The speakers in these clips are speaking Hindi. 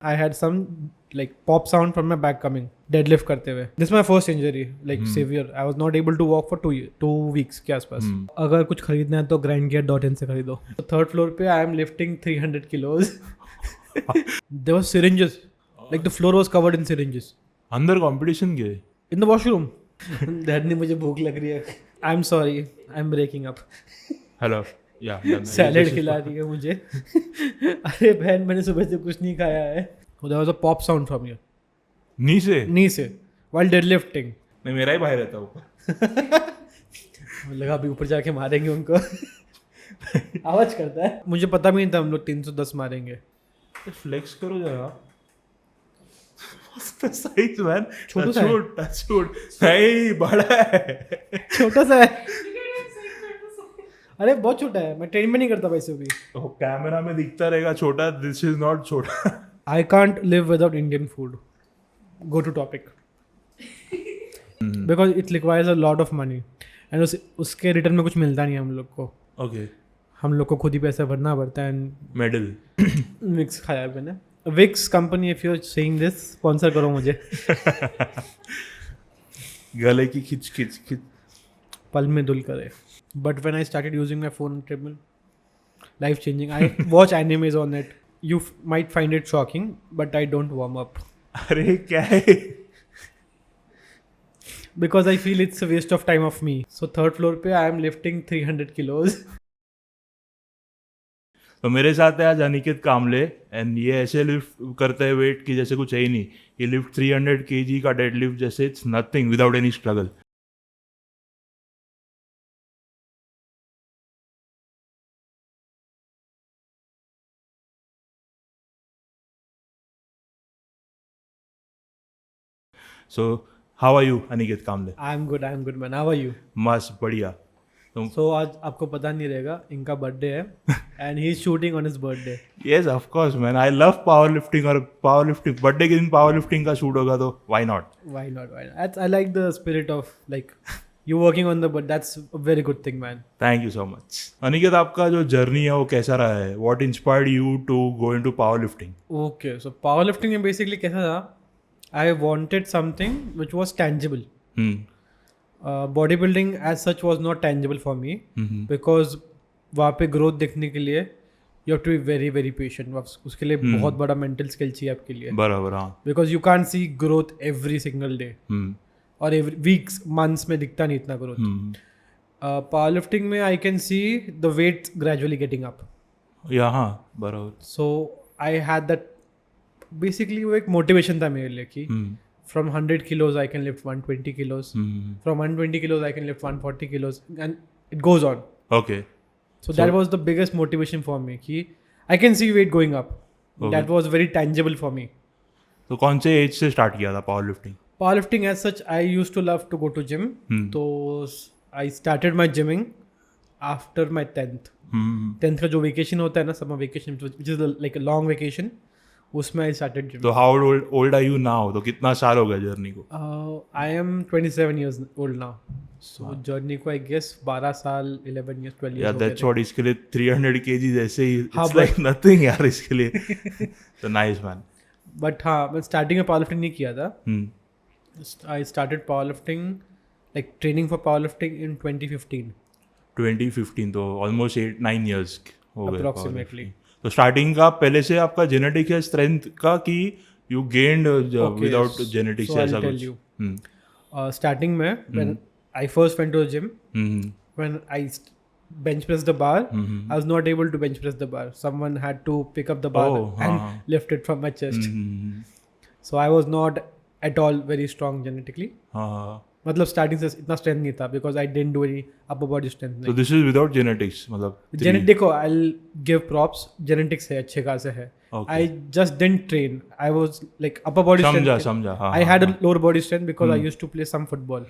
I had some like pop sound from my back coming deadlift करते हुए. This is my first injury, like severe. I was not able to walk for 2 weeks के आसपास. अगर कुछ खरीदना है तो grindgear.in से खरीदो. तो third floor पे I am lifting 300 kilos. There were syringes. Like the floor was covered in syringes. अंदर कंपटीशन के In the washroom. Dad ने मुझे भूख लग रही है. I'm sorry. I'm breaking up. Hello या सैलेड खिला रही है मुझे. अरे बहन मैंने सुबह से कुछ नहीं खाया है. There was a pop sound from here. नी से While deadlifting. नहीं मेरा ही भाई रहता ऊपर. लगा अभी ऊपर जाके मारेंगे उनको. आवाज करता है. मुझे पता भी नहीं था हम लोग 310 मारेंगे. फ्लेक्स करो जरा. साइज मैन छोटा सा है. टच नहीं बड़ा है. छोटा सा है. अरे बहुत छोटा है. मैं ट्रेन में नहीं करता वैसे भी. कैमरा में दिखता रहेगा छोटा. दिस इज नॉट छोटा. I can't live without Indian food. Go to topic. Because it requires a lot of money. And उसके रिटर्न में कुछ मिलता नहीं है हम लोग को. ओके हम लोग को खुद ही पैसा भरना पड़ता है. मेडल विक्स खाया है मैंने. Vicks company if you are saying this sponsor करो मुझे. गले की खिच पल में धुल करे. But when I started using my phone treadmill, life changing. I watch animes on it. You might find it shocking, but I don't warm up. अरे क्या है. Because I feel it's a waste of time of me. So third floor पे I am lifting 300 kilos. तो मेरे साथ है आज अनिकेत कामले एंड ये ऐसे लिफ्ट करते हैं वेट की जैसे कुछ है ही नहीं. ये लिफ्ट 300 kg का डेड लिफ्ट जैसे it's nothing without any struggle. So how are you Aniket Kamble? I'm good man. How are you? मस्त बढ़िया. So आज आपको पता नहीं रहेगा इनका बर्थडे है and he is shooting on his birthday. Yes of course man. I love powerlifting और powerlifting बर्थडे के दिन powerlifting का शूट होगा तो why not? Why not? I like the spirit of like you working on the but that's a very good thing man. Thank you so much. Aniket आपका जो जर्नी है वो कैसा रहा है? What inspired you to go into powerlifting? Okay, so powerlifting में basically कैसा था? I wanted something which was tangible. Bodybuilding as such was not tangible for me because वहाँ पे growth देखने के लिए you have to be very very patient. उसके लिए बहुत बड़ा mental skill चाहिए आपके लिए. बराबर हाँ. Because you can't see growth every single day. और every weeks months में दिखता नहीं इतना growth. Powerlifting में I can see the weight gradually getting up. यहाँ बराबर. So I had that. Basically वो एक मोटिवेशन था मेरे लिए कि from 100 kilos I can lift 120 kilos. From 120 kilos I can lift 140 kilos and it goes on. Okay. So that was the biggest motivation for me कि I can see weight going up. That was very tangible for me. तो कौन से एज से स्टार्ट किया था powerlifting? Powerlifting as such I used to love to go to gym. तो I started my gymming after my 10th का जो वेकेशन होता है ना summer vacation which is like a long vacation उसमें आई स्टार्टेड जिम. तो how old are you now? तो कितना साल हो गया जर्नी को? I am 27 years old now. So journey को आई गेस 12 साल 11 years 12 years. या दैट्स व्हाट. इसके लिए 300 kg जैसे ही इट्स लाइक नथिंग यार इसके लिए. तो नाइस मैन. बट हाँ मैं स्टार्टिंग में पावरलिफ्टिंग नहीं किया था. I started powerlifting like training for powerlifting in 2015 तो ऑलमोस्ट 8-9 years हो गए अप्रोक्सीमेटली. तो स्टार्टिंग का पहले से आपका जेनेटिक है स्ट्रेंथ का कि यू गेन्ड विदाउट जेनेटिक्स ऐसा कुछ? स्टार्टिंग में when I first went to the gym when I bench press the bar, I was not able to bench press the bar. Someone had to pick up the bar and lift it from my chest. So I was not at all very strong genetically. मतलब स्टार्टिंग से इतना स्ट्रेंथ नहीं था because I didn't do any upper body strength. तो दिस इज विदाउट जेनेटिक्स मतलब देखो I will give props. Genetics है अच्छे खासे है. I just didn't train. I was like upper body strength. समझा. I had a lower body strength because I used to play some football.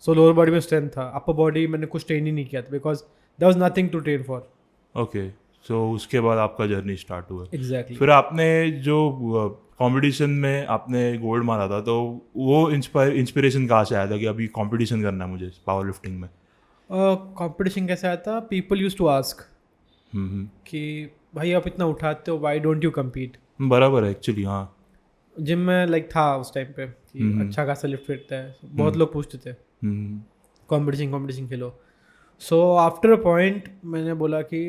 So lower body में स्ट्रेंथ था. अपर बॉडी मैंने कुछ ट्रेन ही नहीं किया था because there was nothing to train for. Okay. So उसके बाद आपका जर्नी स्टार्ट हुआ. एग्जैक्टली. फिर आपने जो कंपटीशन में आपने गोल्ड मारा था तो वो इंस्पिरेशन कहाँ से आया था कि अभी कंपटीशन करना है मुझे पावर लिफ्टिंग में? कंपटीशन कैसे आया था? पीपल यूज्ड टू आस्क कि भाई आप इतना उठाते हो, वाई डोंट यू कम्पीट? बराबर है एक्चुअली. हाँ. जिम में लाइक था उस टाइम पे कि अच्छा खासा लिफ्ट फिरता है, बहुत लोग पूछते थे competition Khelo. So after a point मैंने बोला कि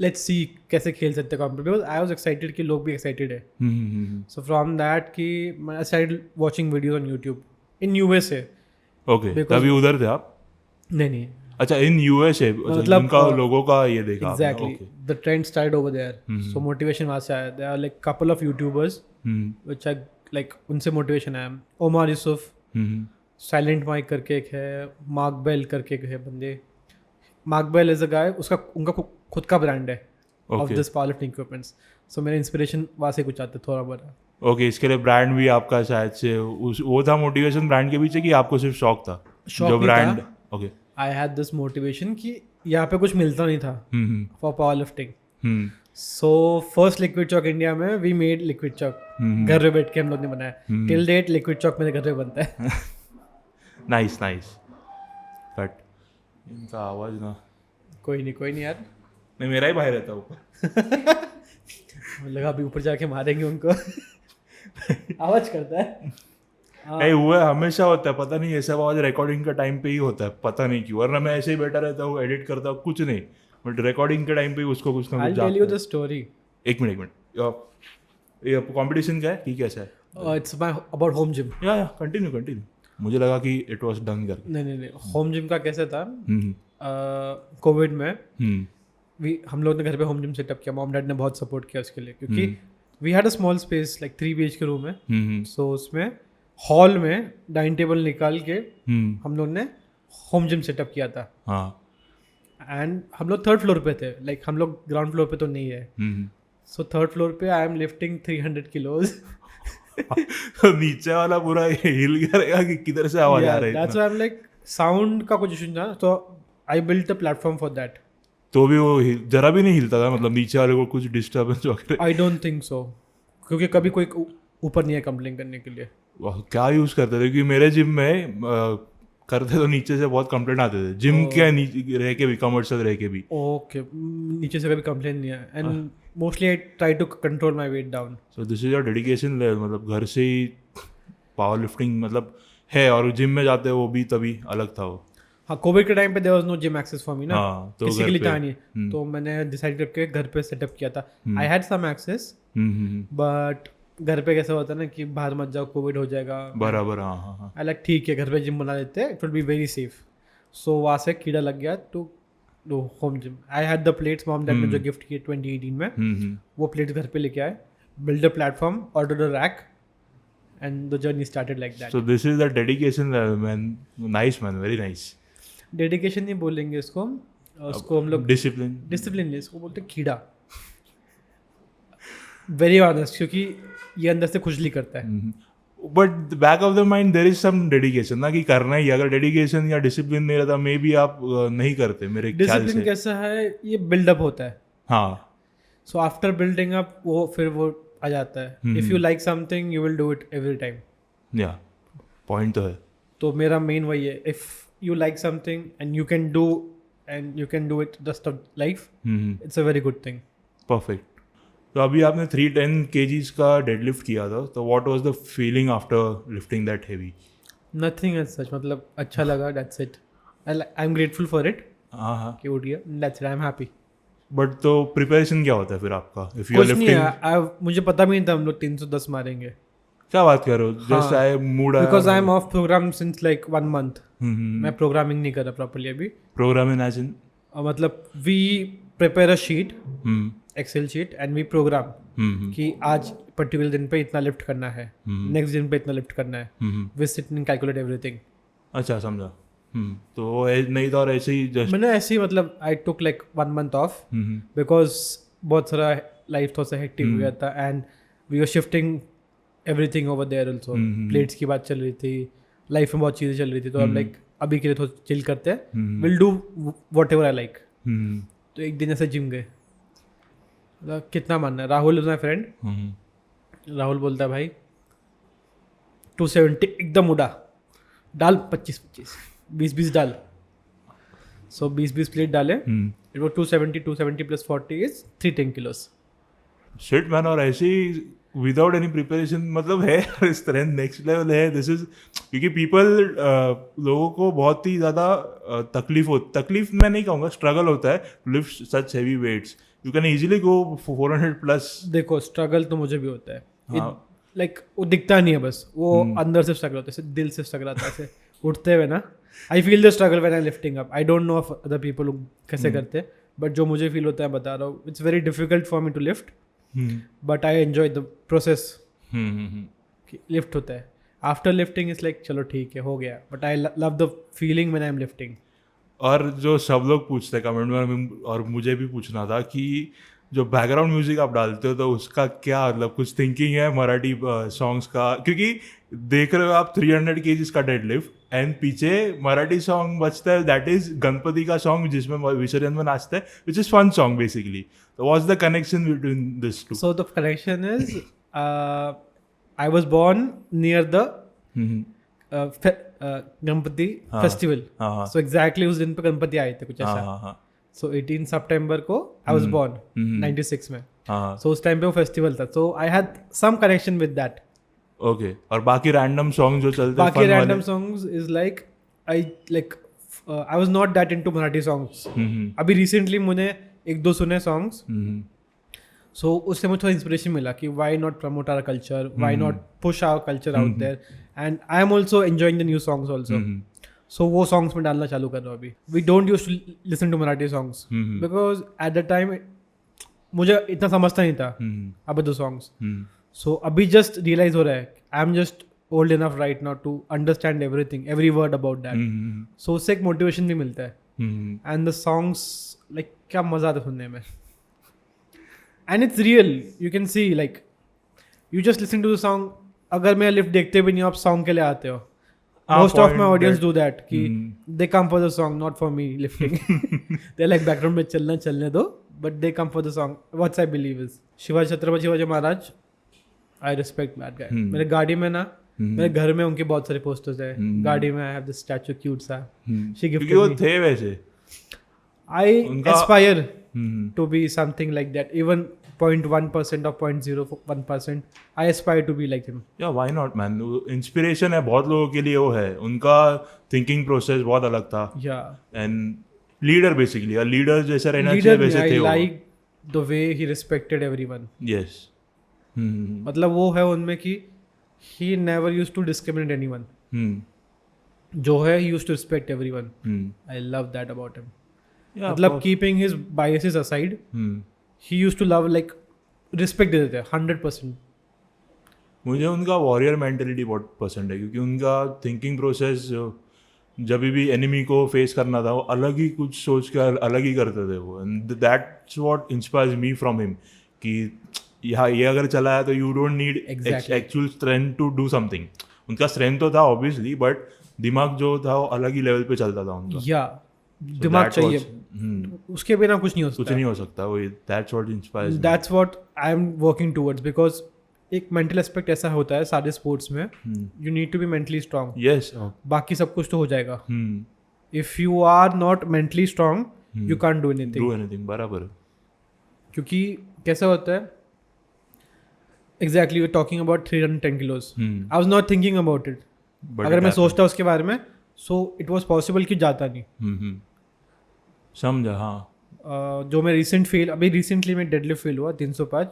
लेट्स सी कैसे खेल सकते हैं competitive, because I was excited कि लोग भी एक्साइटेड है. सो फ्रॉम दैट कि I started watching videos on YouTube in USA. Okay. तभी उधर थे आप? नहीं. अच्छा, इन यूएसए. मतलब उनका लोगों का ये देखा आपने. Exactly okay. The trend started over there. So motivation वहाँ से आया. There are like couple of YouTubers which I like, उनसे मोटिवेशन आया. ओमर यूसुफ, साइलेंट माइक करके एक है, मार्क बेल करके एक है बंदे. मार्क बेल इज अ गाय, उसका उनका खुद का ब्रांड है ऑफ दिस पावरलिफ्टिंग इक्विपमेंट्स. सो मेरा इंस्पिरेशन वहाँ से कुछ आता है थोड़ा बड़ा. ओके. इसके लिए ब्रांड भी आपका शायद से वो था मोटिवेशन ब्रांड के पीछे, कि आपको सिर्फ शौक था? शौक जो नहीं ब्रांड. था. Okay. I had this motivation कि यहाँ पे कुछ मिलता नहीं था for power lifting. So first liquid chalk India में वी मेड लिक्विड चॉक. घर पे बैठ के हम लोग ने बनाया. टिल डेट लिक्विड चॉक मेरे घर पे बनता है. नाइस. बट इनका आवाज ना. कोई नहीं यार. नहीं, मेरा ही भाई रहता ऊपर. लगा अभी ऊपर जाके मारेंगे उनको. आवाज करता है. नहीं, हुआ हमेशा होता है. पता नहीं ऐसा आवाज रिकॉर्डिंग का टाइम पे ही होता है, पता नहीं क्यों. वरना मैं ऐसे ही बैठा रहता हूँ, एडिट करता हूँ, कुछ नहीं. बट रिकॉर्डिंग के टाइम पे उसको कुछ ना I'll कुछ tell you जाता the story. है. एक मिनट. ये कंपटीशन क्या है, ठीक कैसा है? It's about home gym. या कंटिन्यू. मुझे लगा कि इट वाज डन करके. नहीं. होम जिम का कैसे था, कोविड में हम लोग ने घर पे होम जिम सेटअप किया. मॉम डैड ने बहुत सपोर्ट किया उसके लिए, क्योंकि we had a small space like 3 BHK room है. सो उसमें हॉल में डाइनिंग टेबल निकाल के हम लोग ने होम जिम सेटअप किया था. हाँ. एंड हम लोग 3rd फ्लोर पे थे. लाइक हम लोग ग्राउंड फ्लोर पे तो नहीं है. सो 3rd फ्लोर पे आई एम लिफ्टिंग 300 किलोज. तो नीचे वाला पूरा हिल गया रहेगा कि किधर से आवाज आ रही है. That's why I am like sound का कुछ इशू था, तो I built a platform for that. तो भी वो जरा भी नहीं हिलता था, मतलब नीचे वाले को कुछ डिस्टर्बेंस वगैरह? आई डोंट थिंक सो, क्योंकि कभी कोई ऊपर नहीं है कंप्लेन करने के लिए. क्या यूज करते थे? क्योंकि मेरे जिम में करते तो नीचे से बहुत कंप्लेंट आते थे. जिम के नीचे रह के भी, कमर्शियल रह के भी. ओके. नीचे से कभी कंप्लेन नहीं है. And mostly I try to control my weight down. So this is your dedication level. मतलब घर से ही पावर लिफ्टिंग मतलब है, और जिम में जाते हैं वो भी तभी अलग था वो. हाँ, कोविड के टाइम पे there was no gym access for me ना. हाँ, तो किसी के लिए था नहीं. तो मैंने डिसाइड करके घर पे सेटअप किया था. I had some access, but घर पे कैसा होता है ना कि बाहर मत जाओ, कोविड हो जाएगा. बराबर. हाँ. आई लाइक ठीक है, घर पे जिम बना देते हैं, it will be very safe. So वहाँ से कीड़ा लग गया to home gym. I had the plates, mom dad ने जो गिफ्ट किए 2018 में, वो प्लेट्स घर पे लेके आए, build a platform, order a rack, and the journey started like that. So this is the dedication level, man. Nice man, very nice. Dedication नहीं बोलेंगे उसको हम लोग डिसिप्लिन नहीं, इसको बोलते कीड़ा. वेरी ऑनेस्ट, क्योंकि ये अंदर से खुजली करता है. But back of the mind there is some dedication ना, कि करना ही. अगर डेडिकेशन या डिसिप्लिन नहीं रहता, मे बी आप नहीं करते मेरे ख्याल से. डिसिप्लिन कैसा है, ये बिल्डअप होता है. हाँ. सो आफ्टर बिल्डिंग अप वो फिर वो आ जाता है. If you like something you will do it every time. या पॉइंट तो है. तो मेरा मेन वही है, if you like something and you can do it just of life, it's a very good thing. Perfect. तो अभी आपने 310 kgs का डेडलिफ्ट किया था, तो what was the feeling after lifting that heavy? Nothing as such, मतलब अच्छा लगा, that's it. I'm grateful for it. हाँ. कि उठ गया, that's it, I'm happy. But तो प्रिपरेशन क्या होता है फिर आपका? if you are lifting? कुछ नहीं है, मुझे पता भी नहीं था हम लोग 310 मारेंगे. क्या बात कर रहे हो? जस्ट आई मूड आया. Because I am off program since like 1 month. मैं प्रोग्रामिंग नहीं कर रहा प्रॉपर्ली अभी. प्रोग्रामिंग एज इन मतलब we prepare a sheet, Excel sheet, and we program कि आज पर्टिकुलर दिन पे इतना लिफ्ट करना है, नेक्स्ट दिन पे इतना लिफ्ट करना है, with sit and calculate everything. अच्छा, समझा. तो नहीं था, और ऐसे ही जस्ट मैंने ऐसे ही मतलब I took like 1 month off, because बहुत सारा लाइफ थोड़ा सा हेक्टिक हो गया था, and we were shifting everything over there also. Plates की बात चल रही थी, लाइफ में बहुत चीज़ें चल रही थी, तो अब लाइक अभी के लिए थोड़ा चिल करते हैं, will do what ever I like. तो एक दिन ऐसे जिम गए, कितना मानना है. Rahul is my friend. Rahul बोलता है भाई 270 एकदम उड़ा, डाल 25-25, 20-20 डाल. सो 20-20 प्लेट डाले. इट वो 270 + 40 इज 310 kilos. शिट मैन, और ऐसे ही विदाउट एनी प्रिपरेशन, मतलब है स्ट्रेंथ नेक्स्ट लेवल है. दिस इज क्योंकि पीपल लोगों को बहुत ही ज़्यादा तकलीफ मैं नहीं कहूँगा, स्ट्रगल होता है to lift such heavy weights. You can easily go 400 plus. देखो स्ट्रगल तो मुझे भी होता है. हाँ. लाइक वो दिखता नहीं है, बस वो अंदर से स्ट्रगल होता है, दिल से स्ट्रगल आता है ऐसे उठते हुए ना. I feel the struggle when I lifting up. I don't no other people कैसे करते हैं, बट जो मुझे फील होता है बता रहा हूँ. It's very difficult for me to lift, but I enjoy the process. Lift होता है, आफ्टर लिफ्टिंग इज लाइक चलो ठीक है हो गया, but I love the feeling when I am lifting. और जो सब लोग पूछते हैं कमेंट में, और मुझे भी पूछना था कि जो बैकग्राउंड म्यूजिक आप डालते हो तो उसका क्या मतलब कुछ थिंकिंग है मराठी सॉन्ग्स का, क्योंकि देख रहे हो आप 300 kgs का डेड लिफ्ट एंड पीछे मराठी सॉन्ग बजता है, दैट इज गणपति का सॉन्ग जिसमें विसर्जन में नाचते हैं, which is fun song basically. तो what's the connection between this two? So the connection is I was born near the Ganpati festival. So exactly उस दिन पे गणपति आए थे कुछ ऐसा. सो 18 सितंबर को आई वाज बोर्न 96 में. सो उस टाइम पे वो फेस्टिवल था, so I had some connection with that. Okay. और बाकी रैंडम सॉन्ग जो चलते हैं, बाकी random songs is like I was not that into Marathi songs. अभी रिसेंटली मैंने एक दो सुने सॉन्ग्स, सो उससे मुझे थोड़ा इंस्पिरेशन मिला कि why not promote our culture, why not push our culture out there, and I am also enjoying the new songs also. So वो सॉन्ग्स में डालना चालू कर रहा हूँ अभी. We don't use to listen to Marathi songs because at the time मुझे इतना समझता नहीं था अब द सॉन्ग्स. सो अभी जस्ट रियलाइज हो रहा है I am just old enough right now to understand everything, every word about that. So उससे एक मोटिवेशन भी मिलता है. एंड द सॉन्ग्स लाइक क्या मजा आता है सुनने में. And it's real, you can see like you just listen to the song. अगर मैं लिफ्ट देखते भी नहीं हो, आप सॉन्ग के लिए आते हो. Most of my audience do that कि they come for the song, not for me lifting. They're like background में चलने दो, but they come for the song. What I believe is Shivaji Chhatrapati Shivaji Maharaj, I respect that guy. मेरे गाड़ी में ना, मेरे घर में उनके बहुत सारे पोस्टर्स है. गाड़ी में I have this statue cute सा. She gifted me. वो थे वैसे. I aspire to be something like that. Even 0.1% or 0.01%, I aspire to be like him. Yeah, why not, man? Inspiration है बहुत लोगों के लिए. वो है उनका थिंकिंग प्रोसेस बहुत अलग था. एंड लीडर बेसिकली, लीडर जैसा रहना चाहिए वैसे थे. I like the way he respected everyone. Yes. मतलब वो है उनमें कि he never used to discriminate anyone. जो है he used to respect everyone. I love that about him. मतलब keeping his biases aside, he used to love like respect देते थे 100%. मुझे उनका वॉरियर मेंटेलिटी बहुत पसंद है, क्योंकि उनका थिंकिंग प्रोसेस जब भी एनिमी को फेस करना था वो अलग ही कुछ सोच कर अलग ही करते थे वो. And that's what inspires me from him कि यहाँ ये अगर चला है तो you don't need actual strength to do something. उनका स्ट्रेंथ तो था ऑब्वियसली, बट दिमाग जो था वो अलग ही लेवल पे चलता था उनका. दिमाग चाहिए, उसके बिना कुछ नहीं हो सकता. कुछ नहीं हो सकता. वो that's what inspires me. That's what I am working towards, because एक मेंटल एस्पेक्ट ऐसा होता है सारे स्पोर्ट्स में, you need to be mentally strong. Yes. बाकी सब कुछ तो हो जाएगा. If you are not mentally strong you can't do anything. बराबर. क्योंकि कैसा होता है exactly, we are talking about 310 kilos. I was not thinking about it. अगर मैं सोचता उसके बारे में, सो इट वाज पॉसिबल कि जाता नहीं. समझा. हाँ. जो मैं अभी रिसेंटली मैं डेडलिफ्ट फेल हुआ 305.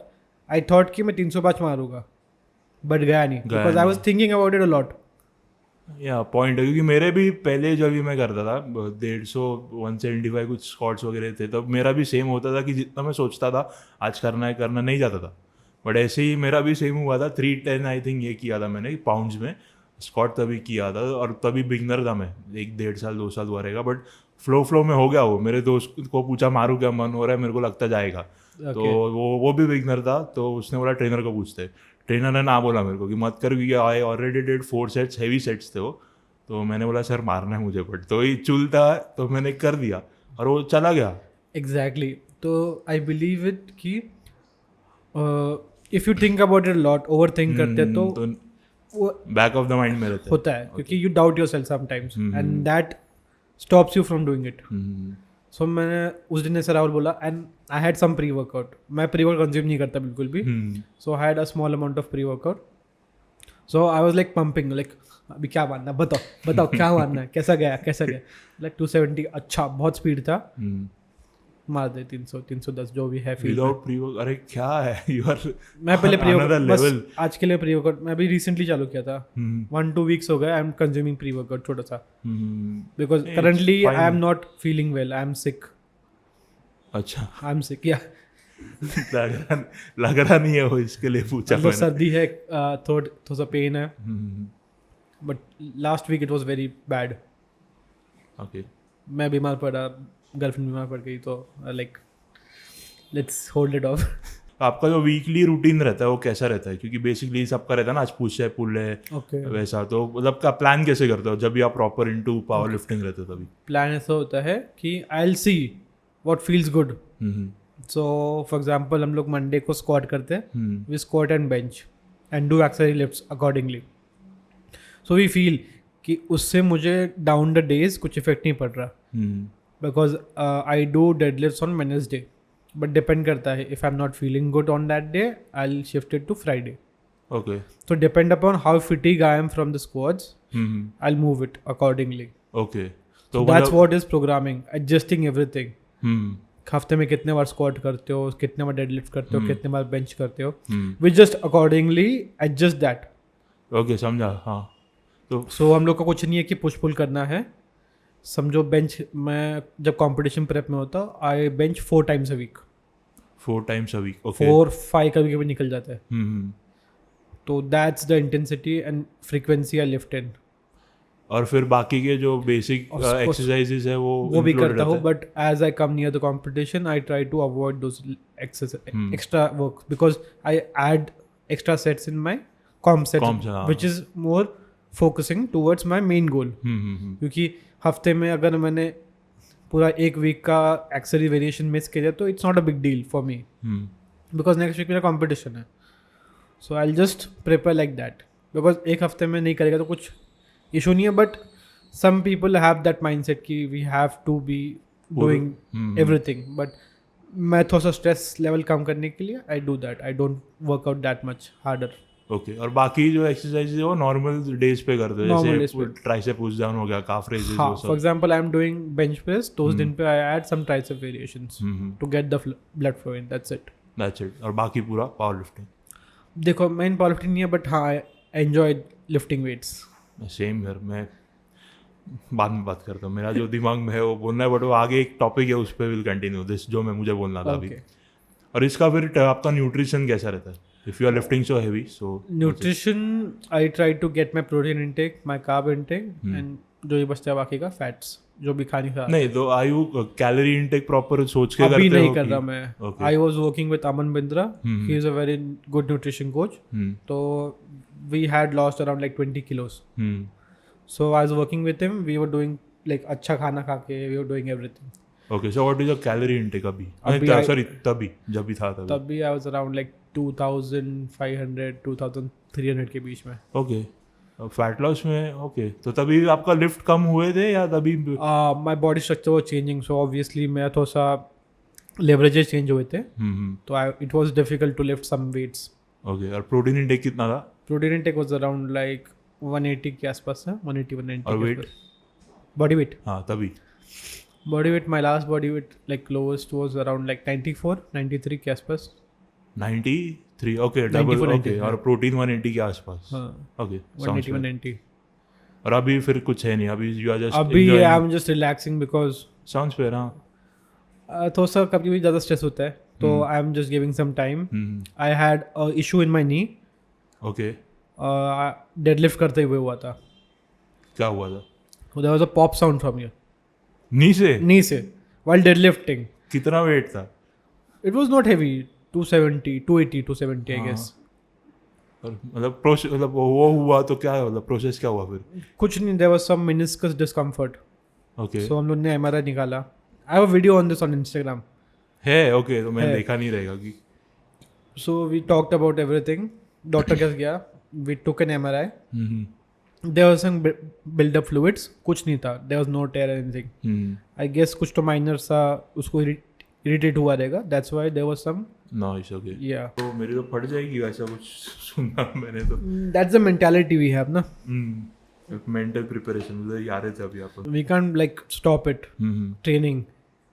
आई थॉट कि मैं 305 मारूंगा, बट गया नहीं, because I was thinking about it a lot. या पॉइंट है, क्योंकि मेरे भी पहले जब भी मैं करता था 150 175 कुछ स्क्वाट्स वगैरह थे, तब मेरा भी सेम होता था कि जितना मैं सोचता था आज करना नहीं जाता था. बट ऐसे ही मेरा भी सेम हुआ था. 310 आई थिंक ये किया था मैंने पाउंड्स में स्क्वाट तभी किया था, और तभी बिगनर था मैं. 1-1.5 साल 2 साल हुआ रहेगा, बट फ्लो में हो गया वो. मेरे दोस्त को पूछा मारू क्या, मन हो रहा है, मेरे को लगता जाएगा. तो वो भी बिगनर था, तो उसने बोला ट्रेनर को पूछते. ट्रेनर ने ना बोला मेरे को कि मत कर, क्योंकि I already did 4 sets, heavy sets थे वो. तो मैंने बोला सर मारना है मुझे, बट तो ये चुल था तो मैंने कर दिया और वो चला गया. एग्जैक्टली. तो आई बिलीव इट कि if you think about it lot, over think करते हैं तो बैक ऑफ द माइंड में रहता होता है. क्योंकि you doubt yourself sometimes and that stops you from doing it. So मैंने उस दिन ऐसा राहुल बोला and I had some pre workout. मैं प्री वर्कआउट कंज्यूम नहीं करता बिल्कुल भी. So I had a small amount of pre workout. So I was like pumping like अभी क्या मारना है बताओ क्या मारना है, कैसा गया लाइक 270. अच्छा बहुत स्पीड था. मार दे 310 जो भी है फील. विदाउट प्री वर्क, अरे क्या है यू आर. मैं पहले प्री another वर्कआउट बस level. आज के लिए प्री वर्कआउट मैं अभी रिसेंटली चालू किया था. 1-2 वीक्स हो गए I am consuming pre workout छोटा सा. Because Hey, currently it's fine. I am not feeling well. I am sick. अच्छा. आई एम सिक या लग रहा नहीं है वो, इसके लिए पूछा मतलब मैंने. सर्दी है. थोड़ा सा पेन है. But last week it was very bad. Okay. मैं बीमार पड़ा, गर्लफ्रेंड बीमार पड़ गई, तो like let's hold it off. आपका जो वीकली रूटीन रहता है वो कैसा रहता है, क्योंकि बेसिकली सबका रहता है ना, आज पुश है पुल है ओके. वैसा, तो मतलब का प्लान कैसे करते हो जब भी आप प्रॉपर इनटू पावर लिफ्टिंग रहते हो तभी? प्लान ऐसा होता है कि I will see what feels good. So for example हम लोग मंडे को स्क्वाट करते हैं. We squat and bench and do exercise lifts accordingly. So we feel कि उससे मुझे डाउन द डेज कुछ इफेक्ट नहीं पड़ रहा. Because I do deadlifts on Wednesday, but depend करता है. If I am not feeling good on that day I will shift it to Friday. Okay. So depend upon how fatigue I am from the squats, I'll move it accordingly. Okay. So that's what is programming, adjusting everything. हफ्ते में कितने बार स्क्वाट करते हो, कितने बार डेडलिफ्ट करते हो, कितने बार बेंच करते हो, we just accordingly adjust that. Okay, समझा. हाँ. तो So हम लोग का कुछ नहीं है कि पुश पुल करना है. समझो बेंच, मैं जब कंपटीशन प्रेप में होता I bench 4 times a week. 4 times a week. Okay. 4-5 कभी कभी निकल जाता है. तो that's the intensity and frequency I lift in. और फिर बाकी के जो बेसिक एक्सरसाइजेस है वो भी करता हूँ, but as I come near the competition I try to avoid those extra work because I add extra sets in my comp sets which is more focusing towards my main goal. क्योंकि हफ्ते में अगर मैंने पूरा एक वीक का एक्सरसाइज वेरिएशन मिस किया तो it's not a big deal for me because next week मेरा कॉम्पिटिशन है. So I just prepare like that. Because एक हफ्ते में नहीं करेगा तो कुछ इशू नहीं है, but some people have that mindset कि we have to be doing everything. But मैं थोड़ा सा स्ट्रेस लेवल कम करने के लिए I do that. I don't work out that much harder. Okay. और बाकी जो एक्सरसाइज है वो नॉर्मल डेज पे करते हो, जैसे ट्राइसेप पुश डाउन हो गया, काफ रेजेस. हाँ, for example I am doing bench press, तो उस दिन पे I add some tricep variations to get the blood flow in. That's it. और बाकी पूरा पावर लिफ्टिंग. देखो मेन पावर लिफ्टिंग नहीं है, बट हाँ I enjoy lifting weights. Same यार. मैं बाद में बात करता हूँ, मेरा जो दिमाग में है वो बोलना है, बट वो आगे एक टॉपिक है उस पर विल कंटिन्यू दिस जो मैं मुझे बोलना था अभी. और इसका फिर आपका न्यूट्रिशन कैसा रहता है if you are lifting so heavy? So nutrition I try to get my protein intake, my carb intake and जो ये बचता है बाकी का फैट्स जो भी खाने का. नहीं तो I you calorie intake proper सोच के अभी करते नहीं हो कर रहा मैं. I was working with Aman Bindra. He is a very good nutrition coach. तो we had lost around like 20 kilos. So I was working with him. We were doing like अच्छा खाना खा के we were doing everything. Okay, so what is your calorie intake अभी? Sorry, तभी जब भी था तभी. तभी I was around like 2500 2300 के बीच में. Okay. फैट लॉस में ओके. तो तभी आपका लिफ्ट कम हुए थे या तभी? My body structure was changing, so obviously मैं थोड़ा सा लेवरेजेस चेंज हुए थे. तो it was difficult to lift some weights. Okay. और प्रोटीन इंटेक कितना था? Protein intake was around like 180 के आसपास है. 180-190. और वेट? Body weight? हाँ तभी. Body weight, my last body weight like lowest was around like 93 के आसपास. 93. ओके. डबल. ओके. और प्रोटीन 180 के आसपास. ओके. 180-190. और अभी फिर कुछ है नहीं, अभी यू आर जस्ट अभी आई am just relaxing because sounds fair. हाँ थोड़ा सा कभी भी ज़्यादा स्ट्रेस होता है तो I am just giving some time. I had a issue in my knee. Okay. Deadlift करते हुए हुआ था. क्या हुआ था? There was a pop sound from here. Knee से व्हाइल डेडलिफ्टिंग. कितना वेट था? It was not heavy. 270 I guess. मतलब वो हुआ तो क्या मतलब प्रोसेस क्या हुआ फिर? कुछ नहीं, there was some meniscus discomfort. Okay. So हम लोग ने एमआरआई निकाला. I have a video on this on Instagram है. ओके. तो मैंने देखा नहीं रहेगा कि. So we talked about everything. Doctor के पास गया. We took an MRI there was some build up fluids, कुछ नहीं था, there was no tear anything. I guess कुछ तो माइनर सा उसको इरिटेट हुआ रहेगा, that's why there was some nice. Okay. Yeah. तो मेरी तो फट जाएगी वैसा कुछ सुना मैंने तो. That's the mentality we have ना. मेंटल प्रिपरेशन मुझे याद है अभी आपको. We can't like stop it. Training.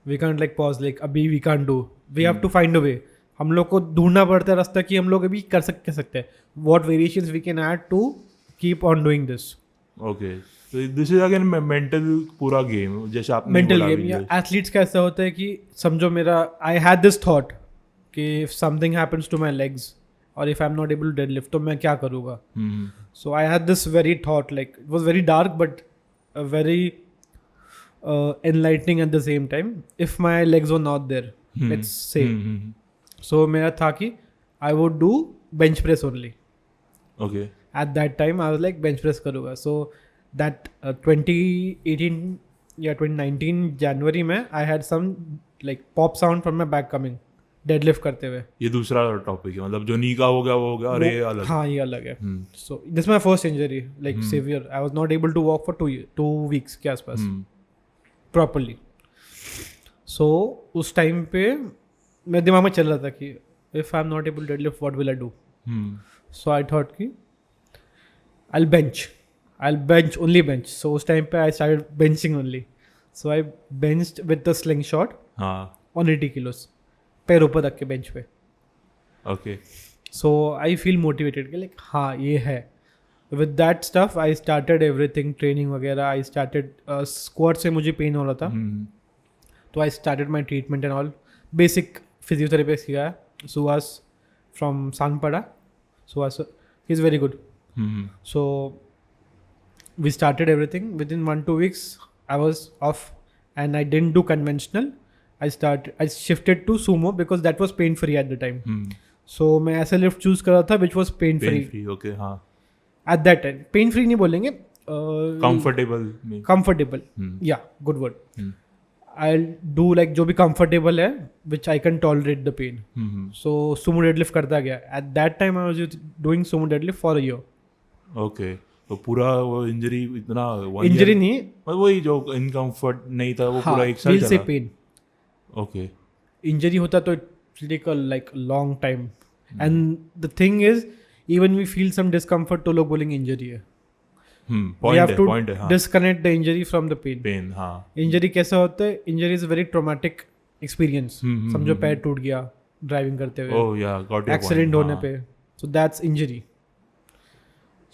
We can't like pause like अभी we can't do. We have to find a way. हम लोग को ढूंढना पड़ता है रास्ता कि हम लोग अभी कर सकते हैं. What variations we can add to keep on doing this. Okay. तो दिस इज अगेन मेंटल पूरा गेम जैसे आपने Mental बोला game. अभी. या एथलीट्स का ऐसा होता है कि समझो मेरा I had this thought कि if something happens to my legs or if I'm not able to deadlift तो मैं क्या करूँगा. So I had this very thought, like it was very dark but very enlightening at the same time. If my legs were not there, let's say. So मेरा था कि I would do bench press only. Okay. At that time I was like bench press करूँगा. So that 2018 या 2019 January में I had some like pop sound from my back coming. Deadlift करते हुए. ये दूसरा टॉपिक है मतलब जो नी का हो गया वो हो गया और ये अलग. हाँ ये अलग है. So this my first injury like severe. I was not able to walk for 2 weeks के आसपास प्रॉपरली. सो उस टाइम पे मेरे दिमाग में चल रहा था कि if I am not able to deadlift what will I do. So I thought कि I will bench only bench. So उस टाइम पे I started benching only. So I benched with the sling shot on 80 kilos. पैर ऊपर रख के बेंच पे. Okay. So I feel motivated कि लाइक हाँ ये है. With that stuff I started everything, training वगैरह. आई स्टार्टेड स्क्वाट से मुझे पेन हो रहा था तो I started my treatment and all. Basic physiotherapy किया Suhas from Sanpada. Suhas he is very good. So we started everything. Within 1-2 weeks I was off and I didn't do conventional. I shifted to sumo because that was pain free at the time. So मैं ऐसा lift choose कर रहा था which was pain free. Okay, हाँ. At that time pain free नहीं बोलेंगे. Comfortable. Yeah, good word. I'll do like जो भी comfortable है which I can tolerate the pain. So sumo deadlift करता गया. At that time I was doing sumo deadlift for a year. Okay. तो पूरा वो इंजरी इतना इंजरी नहीं वही जो इनकम्फर्ट नहीं था वो पूरा एक साल चला. पेन. Okay. इंजरी होता तो it take a like long time. And the thing is even we feel some discomfort तो लोग बोलेंगे इंजरी है. We have to disconnect the injury from the pain. हाँ. इंजरी कैसा होता है? Injury is very traumatic experience. समझो पैर टूट गया ड्राइविंग करते हुए. Oh yeah, got your accident point. होने पे. So that's injury.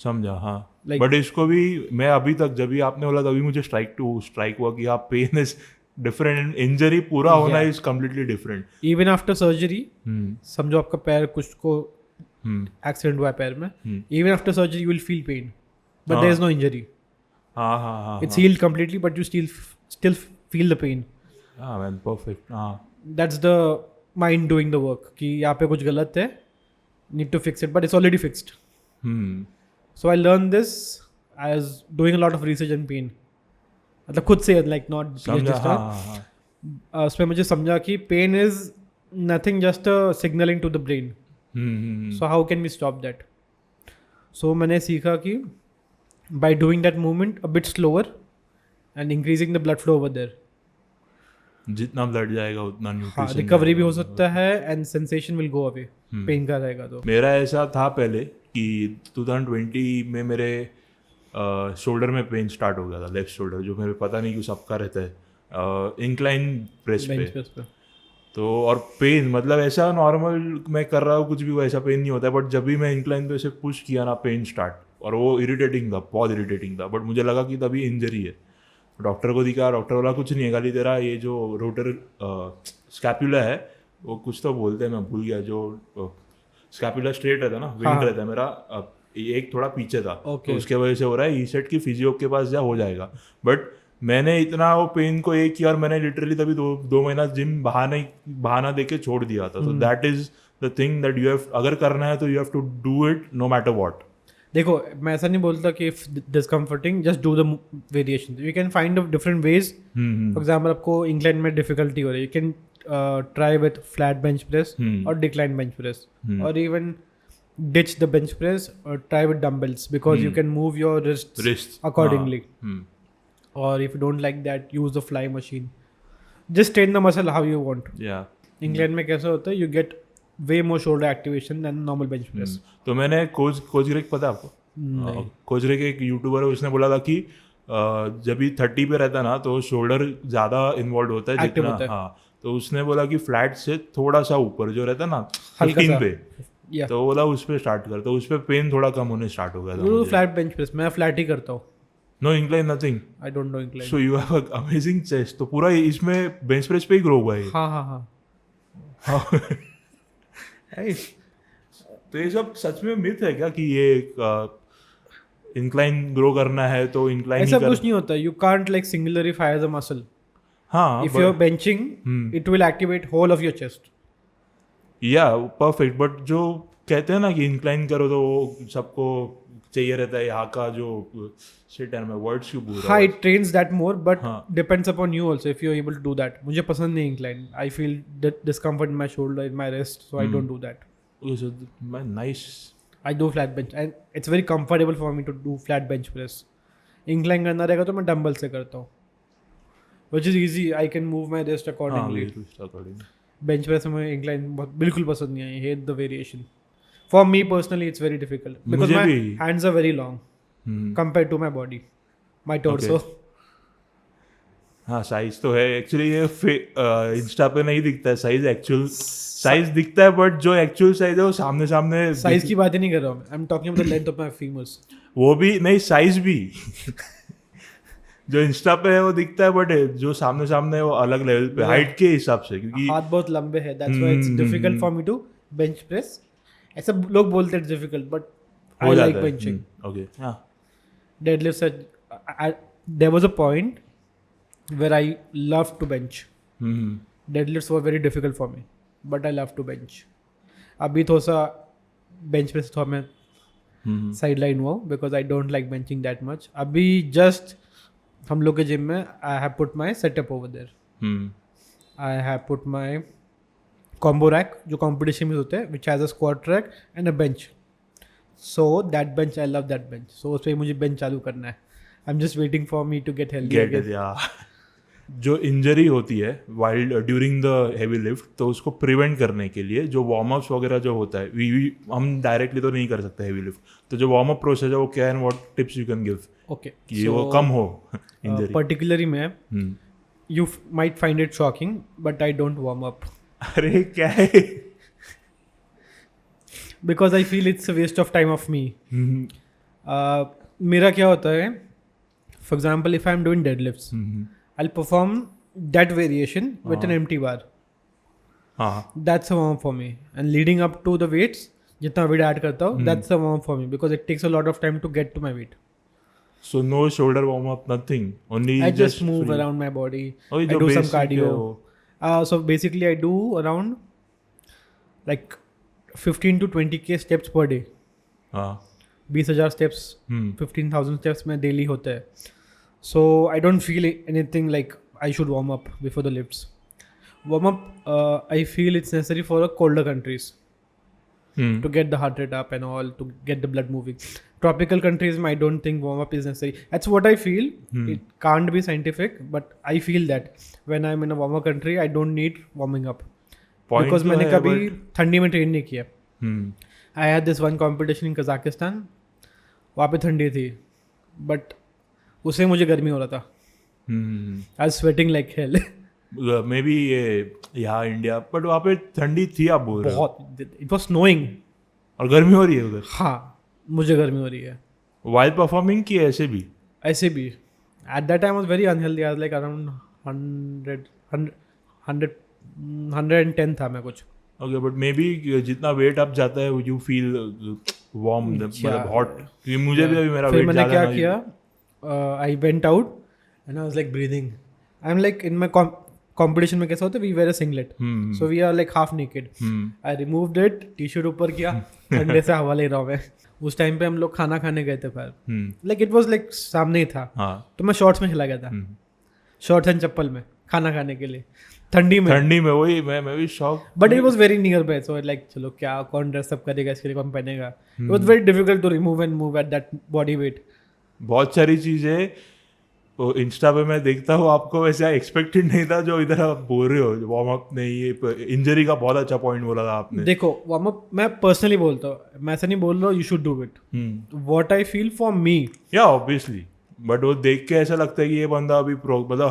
समझा. हाँ. बट इसको भी मैं अभी तक जब भी आपने बोला तभी मुझे स्ट्राइक हुआ कि आप पेन इज डिफरेंट. इंजरी पूरा होना is completely different. Even after surgery समझो आपका पैर कुछ को एक्सीडेंट हुआ है पैर में. Even after surgery you will feel pain but there is no injury. हाँ. It's healed completely but you still feel the pain. हाँ मैन परफेक्ट. हाँ. That's the mind doing the work कि यहाँ पे कुछ गलत है, need to fix it but it's already fixed. So I learned this as doing a lot of research on pain. मतलब खुद से like not PhD stuff. उसमें मुझे समझा कि pain is nothing just a signaling to the brain. So how can we stop that? So मैंने सीखा कि by doing that movement a bit slower and increasing the blood flow over there. जितना ब्लड जाएगा उतना न्यूट्रिशन. रिकवरी भी हो सकता है and sensation will go away. Pain का रहेगा तो. मेरा ऐसा था पहले कि 2020 में मेरे शोल्डर में पेन स्टार्ट हो गया था. लेफ्ट शोल्डर जो मेरे पता नहीं क्यों सबका रहता है इंक्लाइन प्रेस पे. तो और पेन मतलब ऐसा नॉर्मल मैं कर रहा हूँ कुछ भी वैसा पेन नहीं होता है. बट जब भी मैं इंक्लाइन पे से पुश किया ना पेन स्टार्ट. और वो इरिटेटिंग था, बहुत इरिटेटिंग था. बट मुझे लगा कि तभी इंजरी है. डॉक्टर को दिखा, डॉक्टर बोला कुछ नहीं है, खाली तेरा ये जो रोटर स्कैपुला है वो कुछ तो बोलते हैं मैं भूल गया. जो स्कैपुला स्ट्रेट रहता है ना, विंग रहता है मेरा एक थोड़ा पीछे था. तो उसके वजह से हो रहा है. ई सेट की फिजियो के पास जा हो जाएगा. बट मैंने इतना वो पेन को एक किया और मैंने लिटरली तभी दो महीना जिम बहाना देके छोड़ दिया था. तो that is the thing that you have अगर करना है तो you have to do it no matter what. देखो मैं ऐसा नहीं बोलता कि if discomforting just do the variation. You can find different ways. For example आपको इंक्लाइन में डिफिकल्टी हो रही है, you can try with flat bench press or decline bench press or even ditch the bench press or try with dumbbells because you can move your wrists accordingly. Or if you don't like that, use the fly machine. Just train the muscle how you want. Incline में कैसा होता है, you get way more shoulder activation than normal bench press. तो मैंने कोच ग्रेग पता है आपको? कोच ग्रेग एक यूट्यूबर है, उसने बोला था कि जब भी 30 पे रहता ना तो शोल्डर ज़्यादा इन्वॉल्व होता है जितना, हाँ, तो उसने बोला कि फ्लैट से थोड़ा सा ऊपर जो रहता है ना 15 पे, तो बोला उस पर स्टार्ट कर, तो उस पर पेन थोड़ा कम होने स्टार्ट हो गया था. फ्लैट बेंच प्रेस मैं फ्लैट ही करता हूँ. No incline nothing. I don't know incline. So you have a amazing chest. तो पूरा इसमें बेंच प्रेस पे ही ग्रो हुआ है. हाँ. तो ये सब सच में मिथ है क्या कि ये इंक्लाइन ग्रो करना है तो इंक्लाइन ऐसा कुछ नहीं होता. You can't like singularly fire the muscle. हाँ, if you are benching it will activate whole of your chest. या परफेक्ट. बट जो कहते हैं ना कि इंक्लाइन करो तो वो सबको चाहिए रहता है यहाँ का जो शिट है, मैं वर्ड्स क्यों बोल रहा हूँ. हाँ, it trains that more but depends upon you also if you are able to do that. मुझे पसंद नहीं incline. I feel discomfort in my shoulder, in my wrist, so I don't do that. Nice. I do flat bench and it's very comfortable for me to do flat bench press. Incline करना रहेगा तो मैं डंबल से करता हूँ, which is easy. I can move my wrist accordingly. Bench press में incline बिल्कुल पसंद नहीं है. I hate the variation. For me personally, it's very difficult because my hands are very long compared to my body, my torso. हाँ, साइज तो है एक्चुअली. ये इंस्टा पे नहीं दिखता है साइज. एक्चुअल साइज दिखता है बट जो एक्चुअल साइज है वो सामने साइज की बात ही नहीं कर रहा हूँ. I am talking about the length of my femurs. वो भी नहीं, साइज भी जो इंस्टा पे है वो दिखता है बट जो सामने है वो अलग लेवल पे हाइट के हिसाब से, क्योंकि हाथ बहुत लंबे हैं. That's why it's difficult for me to bench press. ऐसा लोग बोलते हैं difficult but I like benching. Okay. हां, deadlift there was a point where I love to bench. Deadlifts were very difficult for me, but I love to bench. अभी थोड़ा सा bench press थोड़ा मैं sideline हुआ because I don't like benching that much. अभी just हम लोग के जिम में I have put my setup over there. I have put my combo rack जो competition में होते हैं, which has a squat rack and a bench. So that bench, I love that bench. So उस पर मुझे bench चालू करना है. I'm just waiting for me to get healthy again. जो इंजरी होती है wild during the heavy lift, तो उसको प्रिवेंट करने के लिए जो वार्म अप्स वगैरह जो होता है, हम डायरेक्टली तो नहीं कर सकते हैवी लिफ्ट, तो जो वार्म अप प्रोसेस है वो क्या है, what tips you can give कि वो कम हो इंजरी. पर्टिकुलरली मैं you might find it shocking but I don't warm up. अरे क्या है? Because I feel it's a waste of time of me. मेरा क्या होता है, for example if I am doing deadlifts, I'll perform that variation with an empty bar. That's a warm up for me. And leading up to the weights, जितना weight add करता हूँ, that's a warm up for me because it takes a lot of time to get to my weight. So no shoulder warm up, nothing. Only I just move around my body. I do some cardio. So basically, I do around like 15 to 20k steps per day. 20,000 steps, 15,000 steps में daily होता है. So I don't feel anything like I should warm up before the lifts. Warm up, I feel it's necessary for colder countries to get the heart rate up and all, to get the blood moving. Tropical countries, I don't think warm up is necessary. That's what I feel. It can't be scientific, but I feel that when I'm in a warmer country, I don't need warming up. Because मैंने कभी ठंडी में ट्रेन नहीं किया. I had this one competition in Kazakhstan. वहाँ पे ठंडी थी, but उससे मुझे गर्मी हो रहा था. I was sweating like hell. May be ये यहाँ इंडिया, बट वहाँ पे ठंडी थी आप बोल रहे हो. बहुत. इट वाज स्नोइंग और गर्मी हो रही है उधर. हाँ, मुझे गर्मी हो रही है. वाइल्ड परफॉर्मिंग की ऐसे भी eight that time was very unhealthy. I was like around 110 था मैं कुछ. ओके, बट मे बी जितना वेट अप जाता है यू फील वार्म, मतलब हॉट. क्योंकि मुझे भी अभी मेरा वेट मैंने क्या किया, I went out and I was like breathing. I'm like in my competition में कैसा होता है, we wear a singlet, so we are like half naked. I removed it, t-shirt ऊपर किया, ठंडे से हवा ले रहा हूँ मैं. उस टाइम पे हम लोग खाना खाने गए थे पर like it was like सामने ही था, तो मैं शॉर्ट्स में चला गया था. शॉर्ट्स एंड चप्पल में खाना खाने के लिए ठंडी में वही मैं भी shock. But it was very near by so like चलो क्या कौन ड्रेस अप करेगा इसके लिए कौन पहनेगा it was very difficult to remove and move at that body weight. बहुत सारी चीजें वो इंस्टा पे मैं देखता हूँ आपको वैसे एक्सपेक्टेड नहीं था जो इधर आप बोल रहे हो वार्म अप नहीं ये इंजरी का बहुत अच्छा पॉइंट बोला था आपने. देखो वार्म अप मैं पर्सनली बोलता हूँ मैं ऐसा नहीं बोल रहा हूँ you should do it what I feel for me या ऑब्वियसली बट वो देख के ऐसा लगता है कि ये बंदा अभी मतलब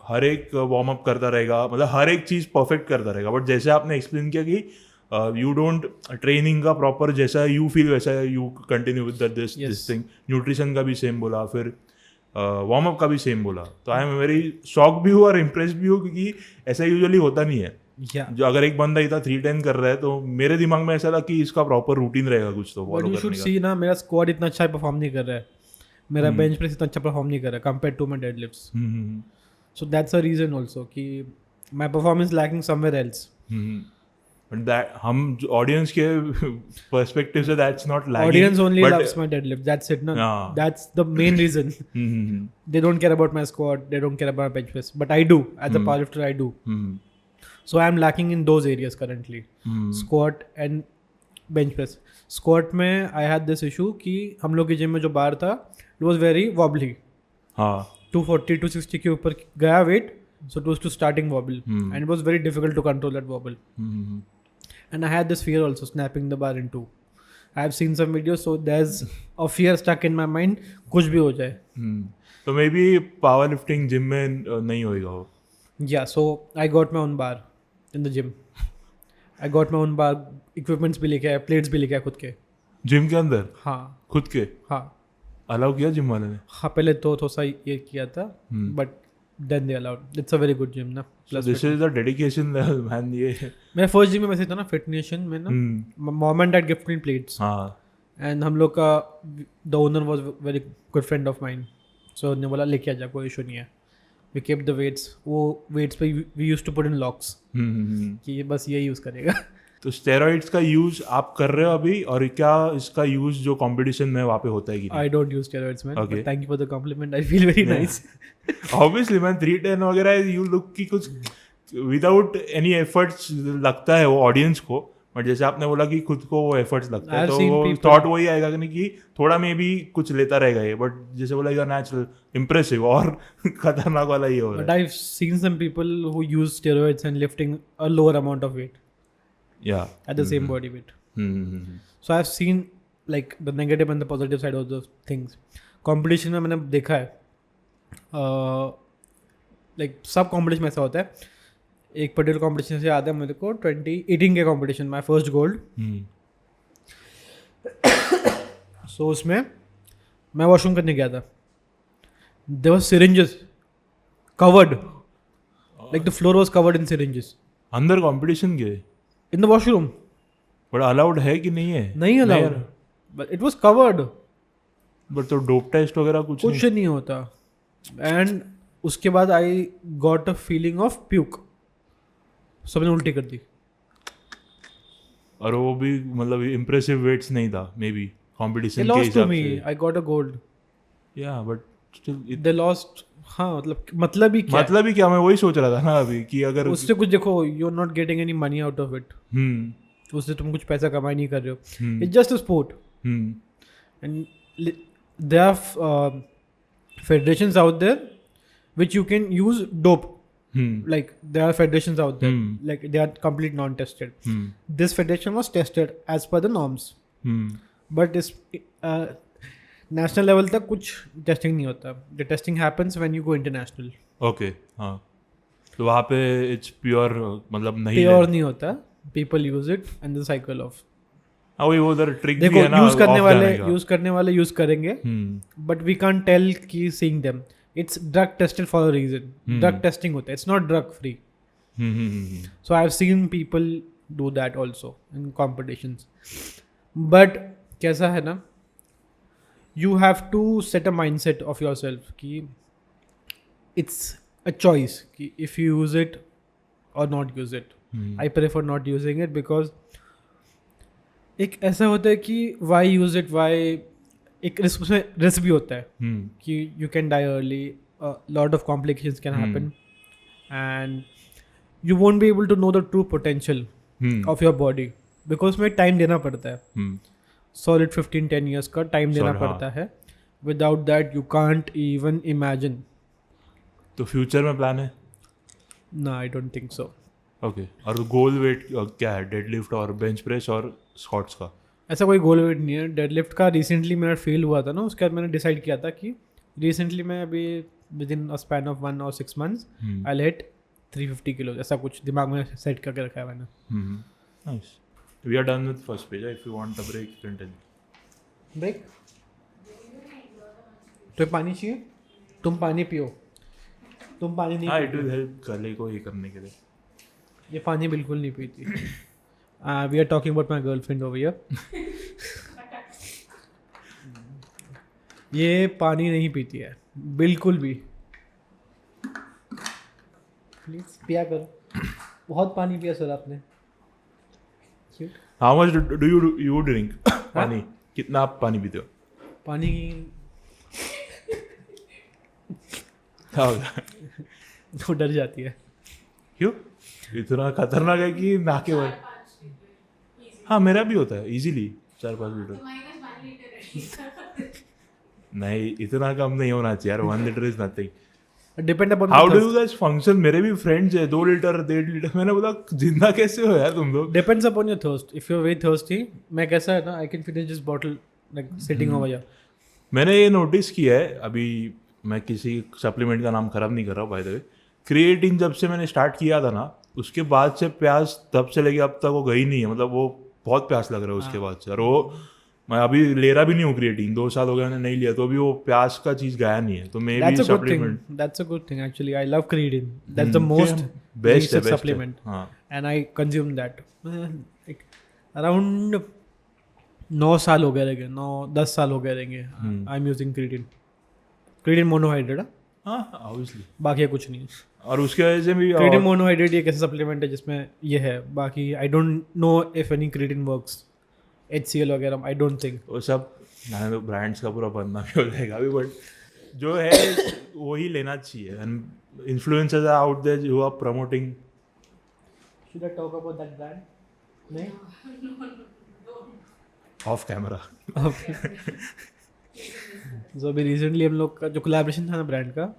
हर एक वार्म अप करता रहेगा मतलब हर एक चीज़ परफेक्ट करता रहेगा बट जैसे आपने एक्सप्लेन किया कि यू डोंट ट्रेनिंग का प्रॉपर जैसा यू फील वैसा you continue with this thing. Nutrition का भी सेम बोला फिर वार्म अप का भी सेम बोला तो आई एम वेरी शॉक भी हूँ और इम्प्रेस भी हूँ क्योंकि ऐसा यूजुअली होता नहीं है. जो अगर एक बंदा इतना 310 कर रहा है तो मेरे दिमाग में ऐसा था कि इसका प्रॉपर रूटीन रहेगा कुछ तो फॉलो करने का. सी ना मेरा स्क्वाड इतना अच्छा परफॉर्म नहीं कर रहा है मेरा बेंच प्रेस इतना अच्छा परफॉर्म नहीं कर रहा है compare to my deadlifts. So that's a reason also कि my performance lacking somewhere else. But that हम audience के perspective से that's not lacking. Audience only loves my deadlift. That's it. No, that's the main reason. They don't care about my squat. They don't care about my bench press. But I do. As a powerlifter, I do. So I'm lacking in those areas currently. Squat and bench press. Squat में I had this issue कि हम लोग के gym में जो bar था it was very wobbly. हाँ. 240 260 के ऊपर गया wait so it was to starting wobble and it was very difficult to control that wobble and I had this fear also snapping the bar in two. I have seen some videos so there's a fear stuck in my mind कुछ भी हो जाए. तो may be power lifting gym में नहीं होएगा वो. Yeah, so I got my own bar in the gym. I got my own bar equipments भी लेके आया plates भी लेके आया खुद के जिम के अंदर. हाँ खुद के. हाँ अलाउ किया जिम वाले ने. हाँ पहले तो थोड़ा सा ये किया था but then they allowed. It's a very good gym ना. Plus this is the dedication level man. ये मेरा फर्स्ट जिम में वैसे था ना फिट नेशन में ना mom and dad gift me plates. हाँ एंड हम लोग का the owner was very good friend of mine so उन्होंने बोला लेके आ जा कोई इशू नहीं है. वी केप द वेट्स वो वेट्स पे we used to put in locks कि ये बस ये यूज़ करेगा. तो स्टेरॉइड्स का यूज आप कर रहे हो अभी और क्या इसका यूज जो कंपटीशन में वहाँ पे होता है कि I don't use steroids man but thank you for the compliment. I feel very nice. Obviously man 310 वगैरह यू लुक की कुछ विदाउट एनी एफर्ट्स लगता है वो ऑडियंस को बट जैसे आपने बोला कि खुद को वो एफर्ट्स लगता है तो वो थॉट वही आएगा कि थोड़ा में भी कुछ लेता रहेगा ये बट जैसे बोला यू आर नेचुरल इम्प्रेसिव और खतरनाक वाला ये हो रहा है. But I have seen some people who use steroids and lifting a lower amount of weight. At the same body weight. So I've seen like the negative and the positive side of those things. Competition में मैंने देखा है like सब competition में ऐसा होता है. एक पर्टिकुलर competition से याद है मेरे को 2018 के competition my first gold. So उसमें मैं वॉशरूम करने गया था. There were syringes covered. Like the floor was covered in syringes. अंदर competition के in the washroom. But allowed है कि नहीं है? नहीं allowed. But it was covered. But तो डोप टेस्ट वगैरह कुछ नहीं होता. And उसके बाद I got a feeling of puke. सबने उल्टी कर दी. और वो भी मतलब impressive weights नहीं था मे बी competition के हिसाब से. They lost to me. I got a gold. Yeah, but still they lost. हाँ मतलब ही क्या मैं वही सोच रहा था ना अभी कि अगर उससे कुछ देखो you are not getting any money out of it. उससे तुम कुछ पैसा कमाई नहीं कर रहे हो. It's just a sport and there are federations out there which you can use dope. Like there are federations out there like they are complete non-tested. This federation was tested as per the norms. But this national level तक कुछ टेस्टिंग नहीं होता. The testing happens when you go international. Okay हाँ तो वहाँ पे इट्स प्योर मतलब नहीं प्योर नहीं होता. People use it and the cycle of हाँ वही वो उधर ट्रिक देखो यूज करने वाले यूज करेंगे बट वी कांट टेल की seeing them. It's drug tested for a reason. Drug testing होता है. It's not drug free. So I have seen people do that also in competitions. But कैसा है ना you have to set a mindset of yourself कि it's a choice कि if you use it or not use it. I prefer not using it because एक ऐसा होता है कि why use it, why एक रिस्क भी होता है कि you can die early a lot of complications can happen, and you won't be able to know the true potential of your body because में टाइम देना पड़ता है. Solid 15-10 years का टाइम देना पड़ता है. Without that you can't even imagine. तो फ्यूचर में प्लान है? No, I don't think so. Okay. और गोल वेट क्या है? डेडलिफ्ट और बेंच प्रेस और स्क्वाट्स का? ऐसा कोई गोल वेट नहीं है. डेडलिफ्ट का रिसेंटली मेरा फेल हुआ था ना, उसके बाद मैंने डिसाइड किया था कि रिसेंटली मैं अभी with in a span of 1 or 6 months I will hit 350 kilo. ऐसा कुछ दिमाग में सेट करके रखा है मैंने. Nice. We are done with first page. If you want a break you can tell. Break? तो पानी चाहिए? तुम पानी पियो. तुम पानी नहीं. हाँ, इट विल हेल्प गले को ये करने के लिए. ये पानी बिल्कुल नहीं पीती. We are talking about my girlfriend over here. ये पानी नहीं पीती है बिल्कुल भी. प्लीज पिया करो. बहुत पानी पिया सर आपने. How much do you drink? पानी कितना आप पानी पीते हो? पानी क्या होगा? तो डर जाती है. क्यों? इतना खतरनाक है कि ना के वर. हाँ, मेरा भी होता है इजीली 4-5 लीटर. नहीं, इतना कम नहीं होना चाहिए यार. 1 liter is nothing. Depend upon how do you guys function? मेरे भी फ्रेंड्स है 2 लीटर 1.5 लीटर. मैंने बोला जिंदा कैसे हो यार तुम लोग? Depends upon your thirst. If you are very thirsty, मैं कैसा है ना, I can finish this bottle like sitting over here. मैंने ये नोटिस किया है, अभी मैं किसी सप्लीमेंट का नाम खराब नहीं कर रहा हूँ बाय द वे. क्रिएटिन जब से मैंने स्टार्ट किया था ना, उसके बाद से प्यास तब से लेके अब तक वो गई नहीं है. मतलब वो बहुत प्यास लग रहा है उसके बाद से. और वो मैं अभी ले रहा भी नहीं हूँ क्रिएटिन. 2 साल हो गए मैंने नहीं लिया, तो अभी वो प्यास का चीज़ गया नहीं है. तो may be supplement. That's a good thing actually. I love creatine. That's the most best supplement. And I consume that. Like, around 9 साल हो गए रहेंगे. 9-10 साल हो गए रहेंगे. I'm using creatine. Creatine monohydrate. हाँ, obviously. बाकी कुछ नहीं. और उसके वजह से भी creatine monohydrate एक ऐसा सप्लीमेंट है जिसमें ये है. बाकी I don't know if any creatine works. HCL वगैरह आई डोंट थिंक. वो सब तो ब्रांड्स का पूरा बनना भी हो जाएगा अभी. बट जो है वही लेना चाहिए. And influencers are out there who are promoting. Should I talk about that brand? नहीं, ऑफ कैमरा. जो अभी रिसेंटली हम लोग का जो कोलैबोरेशन था ना ब्रांड का,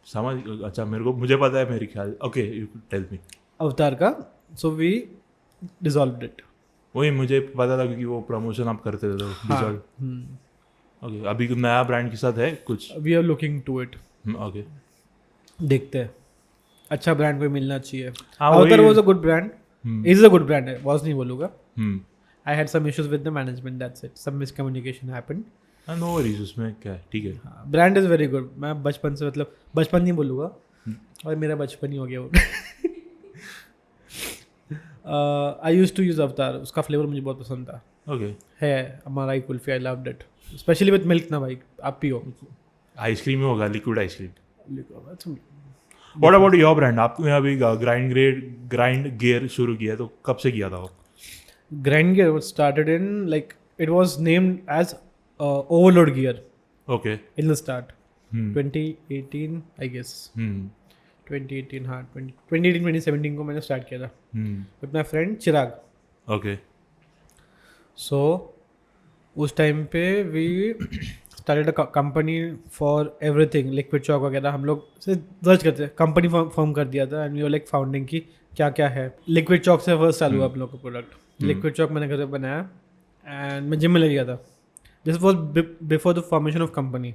समझ. अच्छा, मुझे पता है मेरे ख्याल. Okay, you tell me. Avatar का. So we dissolved it. वही मुझे पता था क्योंकि वो प्रमोशन आप करते थे. तो डिसॉल्व. ओके. अभी नया ब्रांड के साथ है कुछ? We are looking to it. Okay, देखते हैं. अच्छा ब्रांड कोई मिलना चाहिए. Avatar was a good brand. Is a good brand. Was नहीं बोलूँगा. I had some issues with the management. That's it. Some miscommunication happened. No worries. उसमें क्या है, ठीक है. Brand is very good. मैं बचपन से, मतलब बचपन नहीं बोलूँगा, और मेरा बचपन ही हो गया वो. आई यूज टू यूज अवतार. उसका फ्लेवर मुझे बहुत पसंद था. ओके. है मलाई kulfi. I loved it specially with milk ना भाई. आप पियो. आइसक्रीम ही होगा, liquid ice cream. What about your brand? आपने अभी ग्राइंड गियर शुरू किया, तो कब से किया था वो? Grind gear started in like it was named as overload gear. Okay. In the start 2018 I guess. 2018 हाँ 2018-2017 को मैंने स्टार्ट किया था with my friend Chirag. Okay. So उस टाइम पे we started a company for everything. Liquid chalk वगैरह हम लोग से सर्च करते, कंपनी फॉर्म कर दिया था. And we were like founding की क्या क्या है. लिक्विड चॉक से फर्स्ट चालू हुआ हम लोग का प्रोडक्ट. लिक्विड चॉक मैंने घर पे बनाया एंड मैं जिम में ले गया था. This was before the formation of company.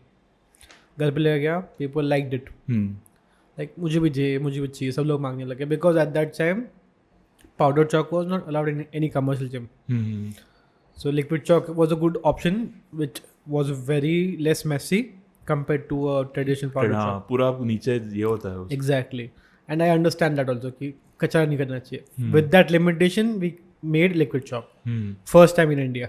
घर पे ले गया. People liked it. लाइक मुझे भी चाहिए. सब लोग मांगने लगे because at that time powder chalk was not allowed in any commercial gym. So liquid chalk was a good option which was very less messy compared to a traditional powder chalk. पूरा नीचे ये होता है. Exactly. And I understand that also कि कचरा नहीं करना चाहिए. With that limitation we made liquid chalk. First time in India.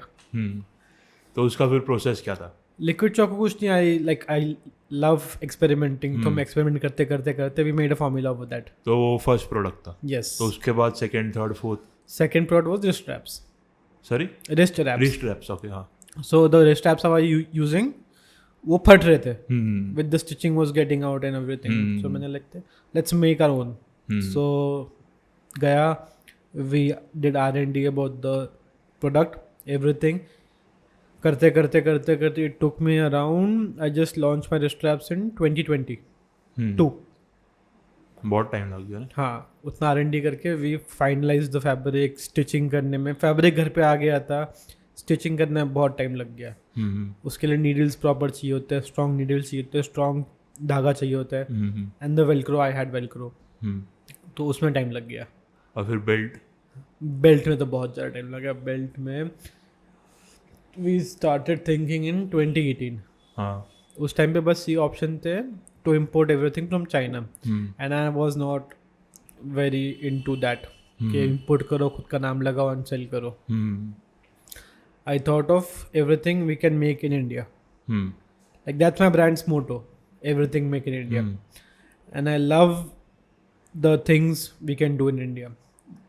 तो उसका फिर प्रोसेस क्या था? लिक्विड चॉक कुछ नहीं. I love experimenting. तो हम एक्सपेरिमेंट करते करते करते we made a formula of that. तो वो फर्स्ट प्रोडक्ट था? Yes. तो उसके बाद second, third, fourth? Second product was wrist wraps. Sorry? Wrist wraps. Wrist wraps, okay. हाँ. So the wrist wraps I was using वो फट रहे थे हम्म with the stitching was getting out and everything. So मैंने like let's make our own. So गया, we did R&D about the product, everything. करते it took me around, I just launched my wrist straps in 2022. बहुत टाइम लग गया ना. हाँ, उतना R&D करके we finalized the fabric, stitching करने में fabric घर पे आ गया था, स्टिचिंग करने में बहुत टाइम लग गया. उसके लिए नीडल्स प्रॉपर चाहिए होते हैं, स्ट्रॉन्ग नीडल्स चाहिए होते हैं, स्ट्रॉन्ग धागा चाहिए होता है, and the Velcro, I had Velcro, तो उसमें टाइम लग गया. और फिर बेल्ट में तो बहुत ज़्यादा टाइम लगा. बेल्ट में वी स्टार्टेड थिंकिंग इन 2018. हाँ. उस टाइम पे बस ये ऑप्शन थे to import everything from China, and I was not very into that कि इम्पोर्ट करो, खुद का नाम लगाओ एंड सेल करो. I thought of everything we can make in India. Like that's my brand's motto. Everything make in India. And I love the things we can do in India.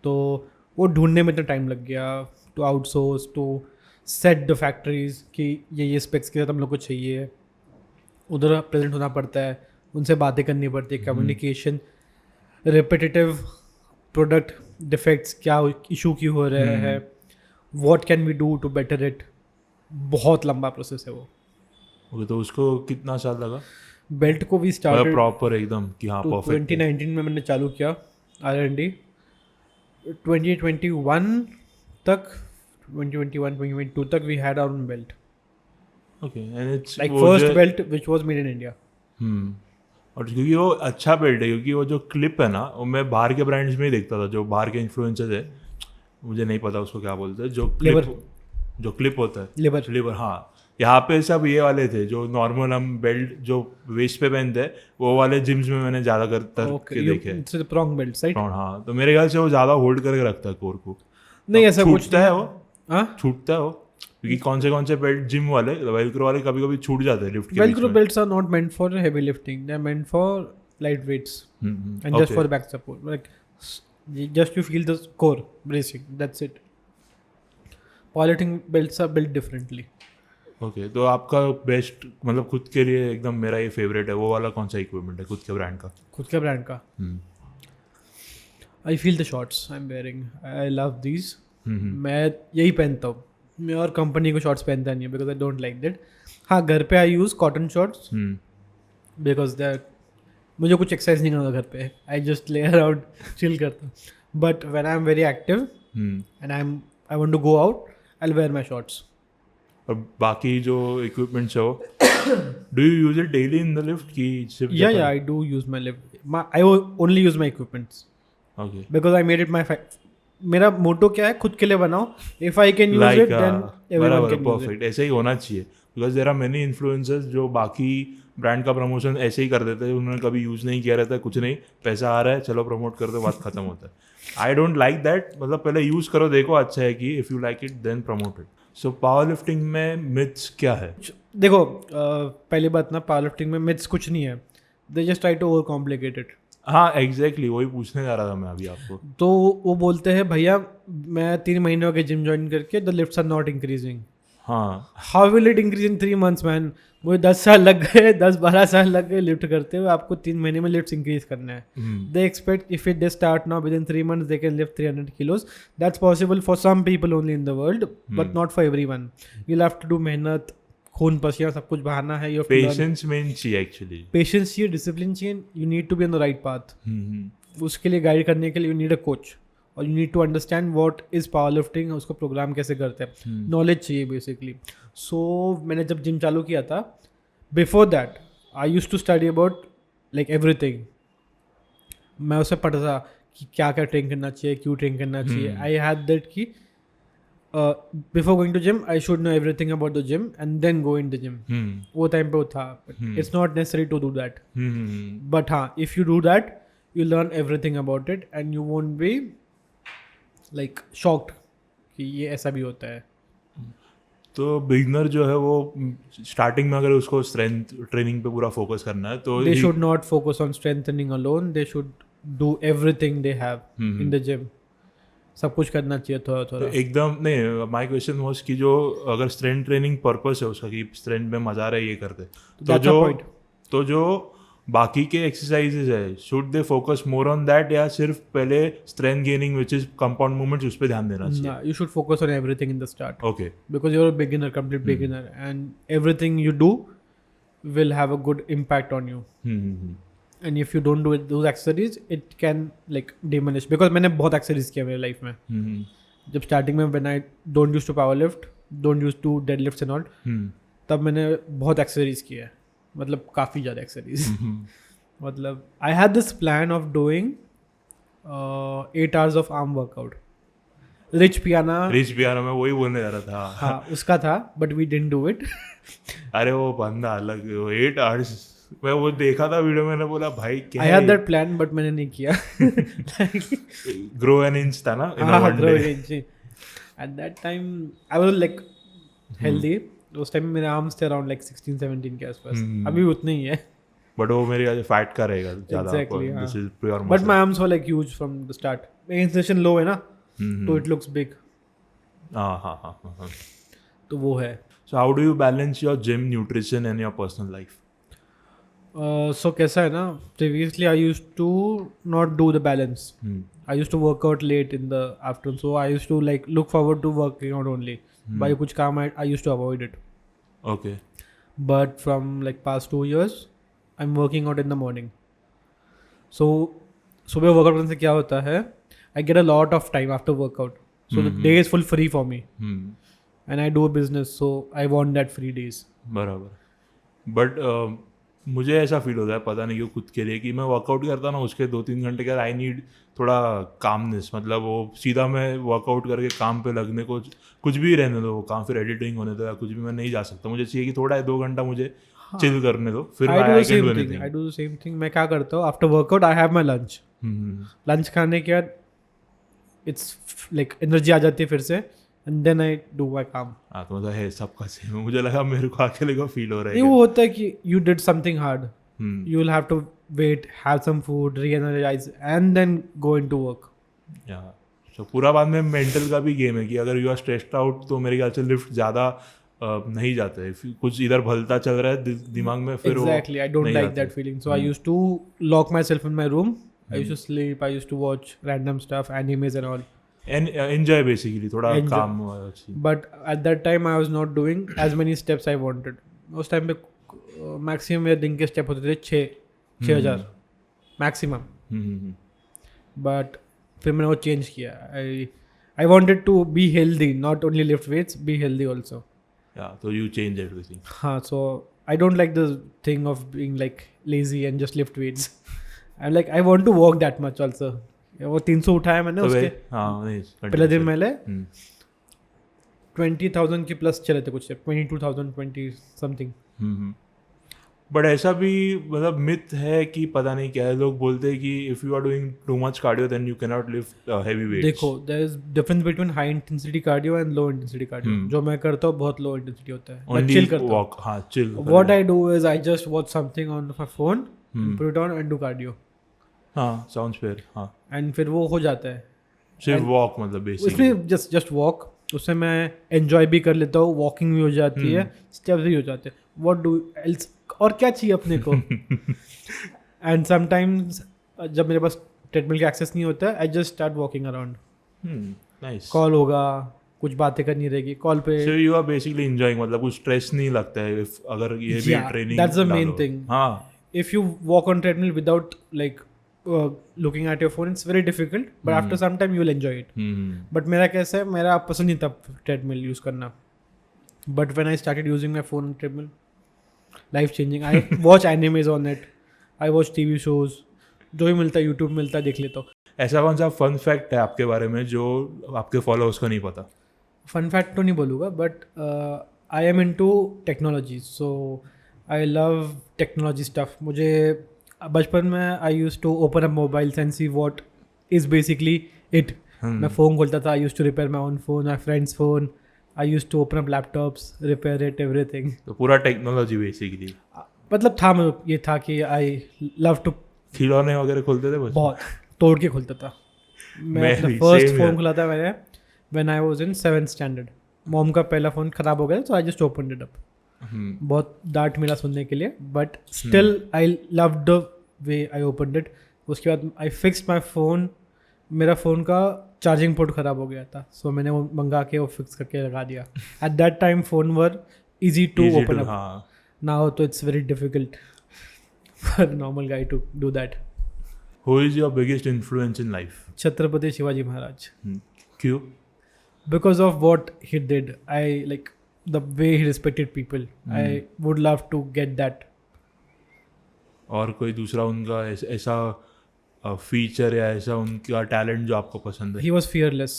तो वो ढूंढने में इतना टाइम लग गया, to outsource, to set the factories कि ये specs के साथ हम लोग को चाहिए, उधर प्रेजेंट होना पड़ता है, उनसे बातें करनी पड़ती है, कम्युनिकेशन, repetitive product defects, क्या इशू क्यों हो रहे हैं, what can we do to better it. बहुत लंबा प्रोसेस है वो. ओके, तो उसको कितना साल लगा? बेल्ट को भी स्टार्टेड प्रॉपर एकदम कि हाँ परफेक्ट. 2019 में मैंने चालू किया R&D. 2021 तक, 2021-2022 तक we had our own belt. Okay, and it's like first belt which was made in India. और क्योंकि वो अच्छा बेल्ट है, क्योंकि वो जो क्लिप है ना, वो मैं बाहर के ब्रांड्स में ही देखता था, जो बाहर के इन्फ्लुएंसर्स है, मुझे नहीं पता उसको क्या बोलते हैं, जो क्लिप होता है, लिवर. हाँ, यहाँ पे सब ये वाले थे जो नॉर्मल हम बेल्ट जो वेस्ट पे पहनते हैं, वो वाले जिम्स में मैंने ज़्यादा करके देखे. Prong belt, right? हाँ, तो मेरे ख्याल से वो ज़्यादा होल्ड करके रखता है कोर को. नहीं, ऐसा कुछ छूटता है वो. हाँ, छूटता है वो, क्योंकि कौन से बेल्ट जिम वाले, वेलक्रो वाले कभी कभी छूट जाते हैं लिफ्ट के. Velcro belts are not meant for heavy lifting, they are meant for light weights and just for back support. Like just you feel the core bracing, that's it. Powerlifting belts are built differently. Okay, तो आपका बेस्ट मतलब खुद के लिए एकदम मेरा ये फेवरेट है वो वाला कौन सा इक्विपमेंट है खुद के ब्रांड का? खुद के ब्रांड का I feel the shorts I'm wearing, I love these. मैं यही पहनता हूँ, मैं और कंपनी को शॉर्ट्स पहनता नहीं है because I don't like that. हाँ, घर पे I use cotton shorts because they're, मुझे कुछ एक्सरसाइज नहीं करना घर पे, I just lay around chill करता हूँ. But when I am very active and I want to go out, I will wear my shorts. और बाकी जो इक्विपमेंट्स है वो do you use it daily in the lift की सिर्फ? या I do use my lift, I only use my equipments. Okay, because I made it my, मेरा मोटो क्या है, खुद के लिए बनाओ. If I can use it then everyone can use it. Perfect, ऐसे ही होना चाहिए. Because there are many influencers जो बाकी ब्रांड का प्रमोशन ऐसे ही कर देते हैं, उन्होंने कभी यूज़ नहीं किया रहता है, कुछ नहीं, पैसा आ रहा है चलो प्रमोट कर दो, बात खत्म होता है. I don't like that. मतलब पहले यूज़ करो, देखो अच्छा है कि if you like it then promote it. So power lifting में मिथ्स क्या है? देखो, पहली बात ना, पावर लिफ्टिंग में मिथ्स कुछ नहीं है, they just try to over complicate it. हाँ एग्जैक्टली, वही पूछने जा रहा था मैं अभी आपको. तो वो बोलते हैं भैया मैं 3 महीने हो गए जिम ज्वाइन करके, the lifts are not increasing. हाँ, how will it increase in 3 months man? मुझे 10 साल लग गए, 10-12 साल लग गए लिफ्ट करते हुए, आपको 3 महीने में लिफ्ट इंक्रीज करना है. They expect if it they start now within 3 months they can lift 300 kilos. That's possible for some people only in the world, but not for everyone. You have to do मेहनत, खून पसीना सब कुछ बहाना है. योर पेशेंस मेन चाहिए, एक्चुअली पेशेंस चाहिए, डिसिप्लिन चाहिए. You need to be on the right path. उसके लिए गाइड करने के लिए यू नीड अ कोच, और you need to understand what is power lifting, उसको प्रोग्राम कैसे करते हैं, नॉलेज चाहिए बेसिकली. सो मैंने जब जिम चालू किया था, before that I used to study about like everything. मैं उससे पढ़ता था कि क्या क्या ट्रेन करना चाहिए, क्यों ट्रेन करना चाहिए. आई हैड दैट कि before going to gym I should know everything about the gym and then go in the gym. वो टाइम पे वो था. It's not necessary to do that, but हाँ, if you do that you learn everything about it and you won't be like shocked कि ये ऐसा भी होता है. तो बिगनर जो है वो स्टार्टिंग में अगर उसको स्ट्रेंथ ट्रेनिंग पे पूरा फोकस करना है तो they should not focus on strengthening alone, they should do everything they have in the gym. सब कुछ करना चाहिए थोड़ा थोड़ा. एकदम नहीं, माय क्वेश्चन वाज कि जो अगर स्ट्रेंथ ट्रेनिंग पर्पस है उसका कि स्ट्रेंथ में मजा आ रहा है ये करते, तो जो बाकी के एक्सरसाइजेज है should they focus more on that, या सिर्फ पहले strength gaining which is compound movements उस पे ध्यान देना चाहिए? You should focus on everything in the start. Okay. Because you're a beginner, complete beginner, and everything you do will have a good impact on you. And if you don't do those exercises, it can like diminish. Because मैंने बहुत exercise किया मेरे life में. जब starting में when I don't used to power lift, don't used to deadlifts and all, तब मैंने बहुत exercise किया है. मतलब काफ़ी ज़्यादा exercise. मतलब I had this plan of doing 8 hours of arm workout. Rich पियाना में वही बोलने जा रहा था. हाँ उसका था, but we didn't do it. अरे वो बंदा अलग, 8 hours मैं वो देखा था वीडियो, मैंने बोला भाई क्या. आई हैड दैट प्लान बट मैंने नहीं किया. ग्रो एन इंच था ना. हाँ grow an inch. Eight that time I was like healthy. उस टाइम मेरे आर्म्स थे अराउंड लाइक 16-17 के आसपास. अभी उतने ही है, बट वो मेरे फैट का रहेगा ज्यादा. This is pure but my arms were like huge from the start. Insertion low है ना, तो इट लुक्स बिग. हाँ. तो वो है. So how do you balance your gym, nutrition and your personal life? So कैसा है ना, previously I used to not do the balance. I used to work out late in the afternoon, so I used to like look forward to working out only. By कुछ काम I used to avoid it. Okay. But from like past 2 years I am working out in the morning. सो सुबह वर्कआउट करने से क्या होता है, I get a lot of time after workout. So the day is full free for me. And I do a business, so I want that free days. बराबर. बट मुझे ऐसा फील होता है, पता नहीं क्यों खुद के लिए, कि मैं वर्कआउट करता ना उसके 2-3 घंटे के आई नीड थोड़ा कामनेस. मतलब वो सीधा मैं वर्कआउट करके काम पे लगने को, कुछ भी रहने दो, वो काम फिर एडिटिंग होने दो या कुछ भी, मैं नहीं जा सकता. मुझे चाहिए कि थोड़ा 2 घंटा मुझे चिल करने दो, फिर I do the same thing. मैं क्या करता हूँ, after workout I have my lunch. Lunch खाने के बाद इट्स लाइक एनर्जी आ जाती है फिर से, and then I do my काम. हाँ तो मतलब है सबका सेम. मुझे लगा मेरे को अकेले को फील हो रहा है. नहीं, वो होता है कि you did something hard, you will have to wait, have some food, re-energise and then go into work. तो पूरा बाद में मेंटल का भी गेम है कि अगर यू आर स्ट्रेस्ड आउट तो मेरे ख्याल से लिफ्ट ज़्यादा नहीं जाता है. कुछ इधर भलता चल रहा है दिमाग में, फिर exactly I don't like that feeling. So I used to lock myself in my room. I used to sleep, I used to watch random stuff, animes and all. And enjoy basically, थोड़ा काम. But at that time I was not doing as many steps I wanted. उस टाइम पे मैक्सिमम मेरे दिन के स्टेप होते थे 6,000 मैक्सिमम. बट फिर मैंने वो चेंज किया. I wanted to be healthy, not only lift weights, be healthy also. Yeah, so you change everything. हाँ, so I don't like the thing of being like lazy and just lift weights. I'm like, I want to walk that much also. वो 300 उठाया मैंने उसके पहले दिन. पहले 20,000 के प्लस चले थे कुछ, 22,000, 20 समथिंग. बट ऐसा भी मतलब मिथ है कि पता नहीं क्या है, लोग बोलते हैं कि if you are doing too much cardio then you can not lift heavy weights. देखो, there is difference between high intensity cardio and low intensity cardio. जो मैं करता हूँ बहुत लो इंटेंसिटी होता है. मैं चिल करता हूँ. हाँ, chill. What I do is I just watch something on my phone, put it on and do cardio. हाँ, साउंड्स फेयर. हाँ, एंड फिर वो हो जाता है. सिर्फ वॉक मतलब बेसिकली उसमें जस्ट वॉक. उससे मैं एंजॉय भी कर लेता हूँ, वॉकिंग भी हो जाती है, स्टेप्स भी हो जाते हैं. व्हाट डू एल्स, और क्या चाहिए अपने को. एंड समटाइम्स जब मेरे पास ट्रेडमिल का एक्सेस नहीं होता है, I just start walking around. Nice. Call होगा, कुछ बातें करनी रहेगी कॉल पे. So you are basically enjoying, मतलब कुछ स्ट्रेस नहीं लगता है अगर ये भी training. That's the main thing. हाँ, if you walk on treadmill without like looking at your phone, it's very difficult, but after some time you will enjoy it. But मेरा कैसा है, मेरा पसंद नहीं था treadmill यूज़ करना. But when I started using my phone treadmill, life changing. I watch animes on it, I watch TV shows, जो भी मिलता है YouTube मिलता है देख लेता हूँ. ऐसा कौन सा फन फैक्ट है आपके बारे में जो आपके फॉलोअर्स को नहीं पता? फन फैक्ट तो नहीं बोलूँगा, but I am into technology, so I love technology stuff. मुझे बचपन में I use to open up mobiles and see what is basically it. मैं फ़ोन खोलता था, I use to repair my own phone, my friends phone. I use to open up laptops, repair it, everything. तो पूरा टेक्नोलॉजी बेसिकली. मतलब था, मैं ये था कि आई लव टू. खिलौने वगैरह खोलते थे? बहुत तोड़ के खोलता था. मैं अपना फर्स्ट फ़ोन खुला था मैंने when I was in 7th standard. Mom का पहला फ़ोन ख़राब हो गया तो I just opened it up. बहुत डांट मिला सुनने के लिए but still I loved the way I opened it. उसके बाद आई फिक्स्ड माई फ़ोन. मेरा फ़ोन का चार्जिंग पोर्ट ख़राब हो गया था सो मैंने वो मंगा के वो फिक्स करके लगा दिया. At that time phone were easy to open up. Now तो it's very difficult for normal guy to do that. Who is your biggest influence in life? Chhatrapati Shivaji Maharaj. क्यों? Because of what he did, I like the way he respected people. I would love to get that. और कोई दूसरा उनका ऐसा फीचर या ऐसा उनका टैलेंट जो आपको पसंद है? He was fearless.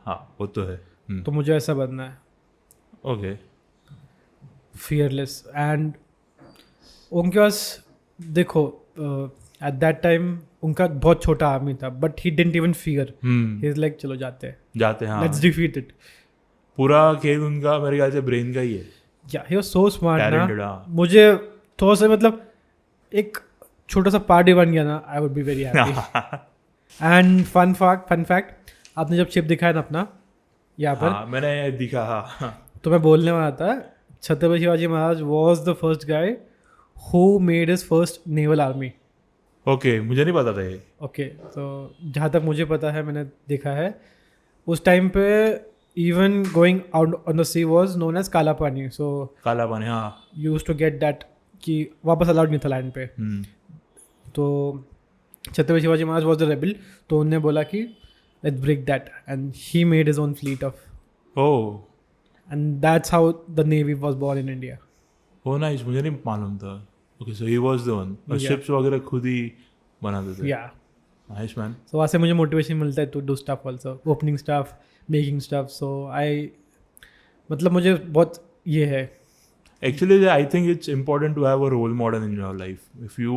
हाँ वो तो है. तो मुझे ऐसा बनना है. ओके. Fearless and उनके पास देखो at that time उनका बहुत छोटा आर्मी था but he didn't even fear. He is like चलो जाते हैं. हाँ. Let's defeat it. पूरा खेल उनका मेरे ख्याल से ब्रेन का ही है. या ही वाज सो स्मार्ट ना. हाँ. मुझे थोड़ा सा मतलब एक छोटा सा पार्टी बन गया ना. I would be very happy. And fun fact आपने जब चिप दिखाया ना अपना यहाँ पर. हाँ, मैंने दिखा. हाँ. तो मैं बोलने वाला था Chhatrapati Shivaji Maharaj was the first guy who made his first naval army. Okay मुझे नहीं पता था ये. ओके तो जहाँ तक मुझे पता है मैंने देखा है उस टाइम पे even going out on the sea was known as काला पानी. सो काला पानी. हाँ. यूज्ड टू गेट दैट कि वापस अलाउड नहीं था लैंड पे. तो Chhatrapati Shivaji Maharaj was the rebel. तो उन्होंने बोला कि let's break that and he made his own fleet of. Oh. And that's how the navy was born in India. Oh nice. मुझे नहीं मालूम था. Okay so he was the one. और शिप्स वगैरह खुद ही बनाते थे. या नाइस मैन. सो वहाँ से मुझे मोटिवेशन मिलता है to do stuff also. Opening stuff, making stuff. So I मतलब मुझे बहुत ये है. Actually I think it's important to have a role model in your life. If you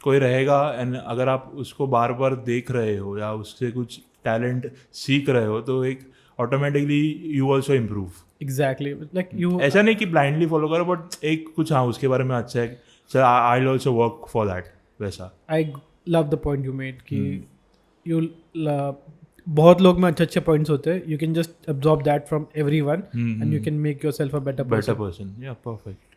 कोई रहेगा एंड अगर आप उसको बार बार देख रहे हो या उससे कुछ टैलेंट सीख रहे हो तो एक automatically you also improve. Exactly like you. ऐसा नहीं कि ब्लाइंडली फॉलो करो बट एक कुछ हाँ उसके बारे में अच्छा है. Sir I will also work for that. वैसा I love the point you made कि यू बहुत लोग में अच्छे अच्छे पॉइंट्स होते हैं. You can just absorb that from everyone and you can make yourself a better person. Yeah perfect.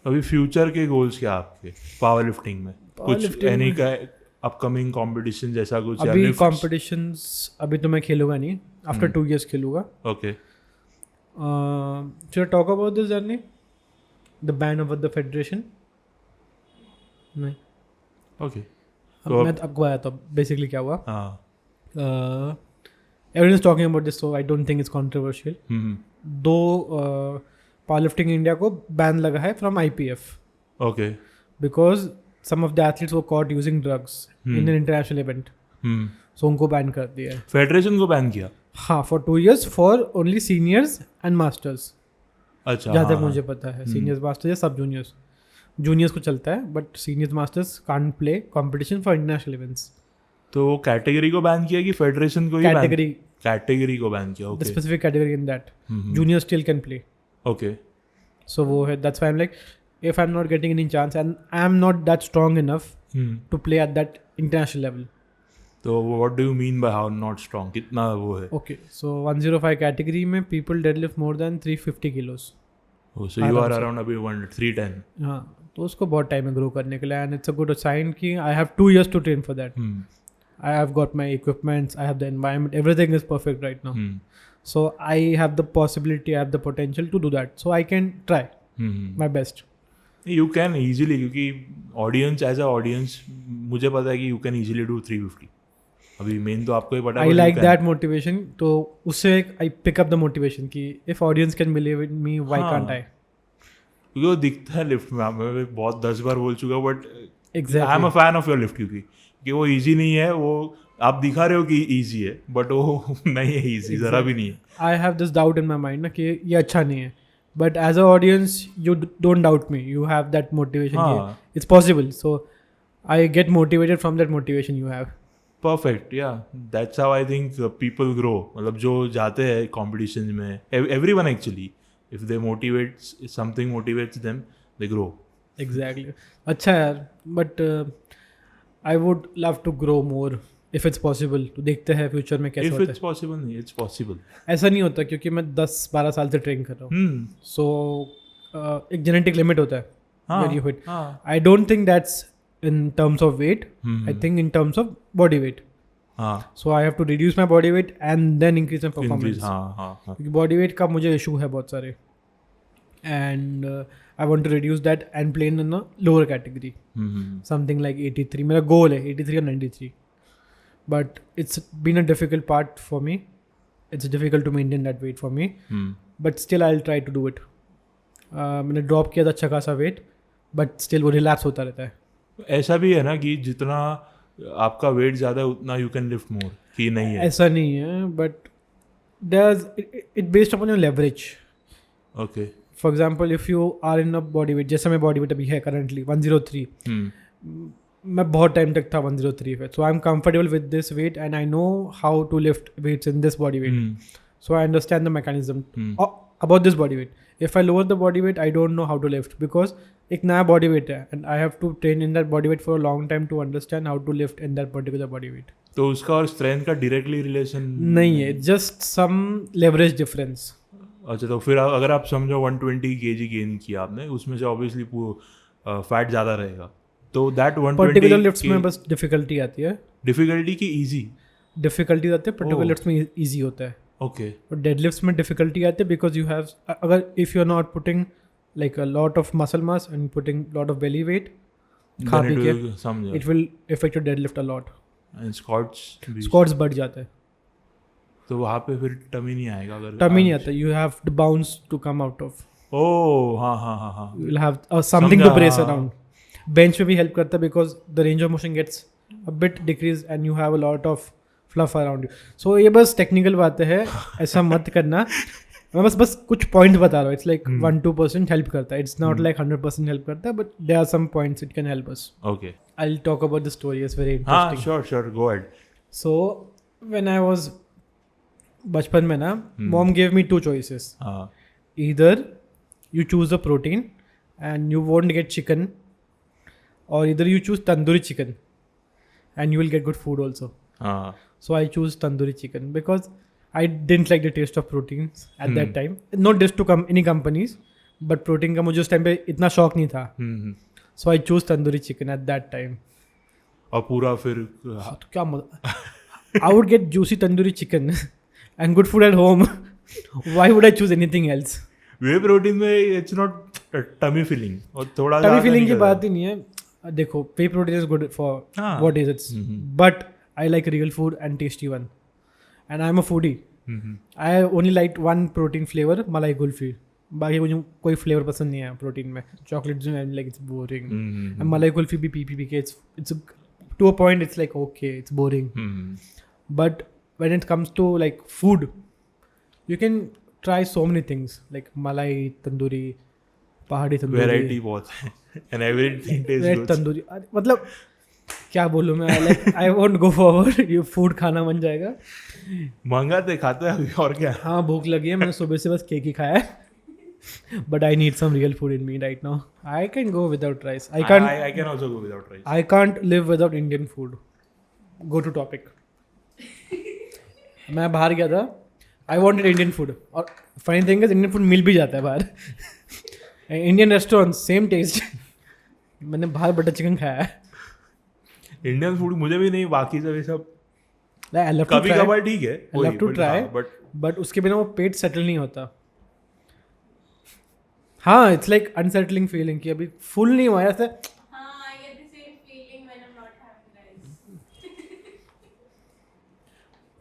अभी फ्यूचर के गोल्स क्या आपके पावर लिफ्टिंग में? कुछ एनी का अपकमिंग कंपटीशन जैसा कुछ? अभी कॉम्पिटिशन्स अभी तो मैं खेलूंगा नहीं. आफ्टर 2 years खेलूंगा. Okay. should I talk about this journey? The ban of the federation? नहीं. ओके. मैं आपको आया तो बेसिकली क्या हुआ. हाँ. Everyone is talking about this so I don't think it's controversial. दो powerlifting इंडिया को बैन लगा है from IPF. Okay. Because some of the athletes were caught using drugs in an international event. So उनको बैन कर दिया है. फेडरेशन को बैन किया? हाँ for 2 years for only seniors and masters. अच्छा. जहाँ तक मुझे पता है सीनियर्स मास्टर्स या सब जूनियर्स को चलता है but seniors masters can't play competition for international events. तो वो कैटेगरी को बैन किया कि फेडरेशन को ही? कैटेगरी को बैन किया. Okay. The specific category in that junior still can play. Okay. So वो है. That's why I am like if I am not getting any chance and I am not that strong enough to play at that international level. तो what do you mean by how not strong? कितना वो है? ओके सो 105 कैटेगरी में people deadlift more than 350 kilos. So you are around अभी 310. हाँ तो उसको बहुत टाइम है ग्रो करने के लिए and it's a good sign कि I have 2 years to train for that. I have got my equipments, I have the environment, everything is perfect right now. So I have the possibility, I have the potential to do that. So I can try my best. You can easily क्योंकि ऑडियंस एज अ ऑडियंस मुझे पता है कि यू कैन ईजिली डू 350. अभी मेन तो आपको ही पता है. I like that motivation. तो उससे I pick up the motivation कि if audience can believe in me why can't I. क्योंकि वो दिखता है लिफ्ट में. मैं बहुत 10 बार बोल चुका but exactly I am a fan of your lift क्योंकि वो ईजी नहीं है. वो आप दिखा रहे हो कि ईजी है बट वो नहीं है ईजी. ज़रा भी नहीं है. I have this doubt in my mind ना कि ये अच्छा नहीं है but as a audience you don't doubt me. You have that motivation. It's possible. So I get motivated from that motivation you have. Perfect. Yeah that's how I think people grow. मतलब जो जाते हैं कॉम्पिटिशन में everyone actually if they motivates something motivates them they grow. Exactly. अच्छा यार but I would love to grow more if it's possible, तो देखते हैं फ्यूचर में कैसे इफ होता इट्स पॉसिबल नहीं, इट्स पॉसिबल. है. ऐसा नहीं होता क्योंकि मैं 10-12 साल से ट्रेन कर रहा हूँ. सो एक जेनेटिक लिमिट होता है very fit. I don't think that's in terms of weight, I think in terms of body weight. So I have to reduce my body weight and then increase my performance. क्योंकि बॉडी वेट का मुझे इशू है बहुत सारे, and I want to reduce that and play in a lower category, something like 83. मेरा गोल है 83 और 93. But it's been a difficult part for me. It's difficult to maintain that weight for me, but still I will try to do it. मैंने ड्रॉप किया था अच्छा खासा वेट, बट स्टिल वो रिलैप्स होता रहता है. ऐसा भी है ना कि जितना आपका वेट ज़्यादा है उतना यू कैन लिफ्ट मोर, कि नहीं है? ऐसा नहीं है, but it based upon your leverage. Okay. For example if you are in a body weight, जैसे मैं बॉडी वेट अभी है करंटली 103. मैं बहुत टाइम तक था 103 पे. So I am comfortable with this weight and I know how to lift weights in this body weight. So I understand the mechanism about this body weight. If I lower the body weight, I don't know how to lift because एक नया body weight है and I have to train in that body weight for a long time to understand how to lift in that particular body weight. तो उसका और स्ट्रेंथ का डायरेक्टली रिलेशन नहीं है, just some leverage difference. अच्छा, तो फिर अगर आप समझो 120 kg गेन किया आपने, उसमें से ऑब्वियसली फैट ज़्यादा रहेगा, तो दैट 120 पर्टिकुलर लिफ्ट्स में बस डिफिकल्टी आती है. डिफिकल्टी की ईजी डिफिकल्टी आती है पर्टिकुलर लिफ्ट्स में, ईजी होता है. ओके. और डेडलिफ्ट्स में डिफिकल्टी आती है बिकॉज यू हैव, अगर if you are not putting like a lot of muscle mass and putting lot of belly weight खा पी के, it will affect your deadlift a lot. And squats बढ़ जाते हैं, तो वहाँ पे फिर टमी नहीं आएगा. अगर टमी नहीं आता, you have to bounce to come out of. Oh हाँ. You will have something to brace around. Bench में भी हेल्प करता है because the range of motion gets a bit decrease and you have a lot of fluff around you. So ये बस टेक्निकल बातें है, ऐसा मत करना. मैं बस कुछ पॉइंट बता रहा हूँ. इट्स लाइक 1-2% हेल्प करता है. इट्स नॉट लाइक 100% हेल्प करता है, but there are some points it can help us. Okay. I will talk about the story. It's very हाँ, interesting. Sure go ahead. So when I was बचपन में ना, mom give me 2 choices. Either you choose a protein and you won't get chicken, और either you choose tandoori chicken and you will get good food also. So I choose tandoori chicken because I didn't like the taste of proteins at that time. Not just to any companies, but protein का मुझे उस टाइम पे इतना शौक नहीं था. So I chose tandoori chicken at that time. और पूरा फिर तो क्या मजा. I would get juicy tandoori chicken and good food at home. Why would I choose anything else? Way protein में it's not tummy filling, और थोड़ा tummy filling की बात ही नहीं है. देखो, whey protein is good for what is it, but I like real food and tasty one, and I'm a foodie. I only liked one protein flavor, malai kulfi. बाकी मुझे कोई फ्लेवर पसंद नहीं है प्रोटीन में. चॉकलेट जो है लाइक इट्स बोरिंग, एंड मलाई कुल्फी भी पी के it's to a point it's like okay, it's boring. But when it comes to like food, you can try so many things like malai tandoori, pahadi tandoori, variety बहुत है and everything taste good. Tandoori मतलब क्या बोलूँ मैं, like I won't go forward. ये फूड खाना बन जाएगा. मंगाते खाते हैं अभी, और क्या. हाँ, भूख लगी है. मैंने सुबह से बस केक ही खाया है. But I need some real food in me right now. I can go without rice. I can also go without rice. I can't live without Indian food. Go to topic. मैं बाहर गया था, आई वॉन्टेड इंडियन फूड, और funny thing is Indian food मिल भी जाता है बाहर. Indian restaurant same taste. मैंने बाहर बटर चिकन खाया है. इंडियन फूड मुझे भी नहीं, बाकी सब कभी कभार ठीक है, I love to try, but उसके बिना वो पेट सेटल नहीं होता. हाँ, इट्स लाइक अनसेटलिंग फीलिंग कि अभी फुल नहीं हुआ ऐसे.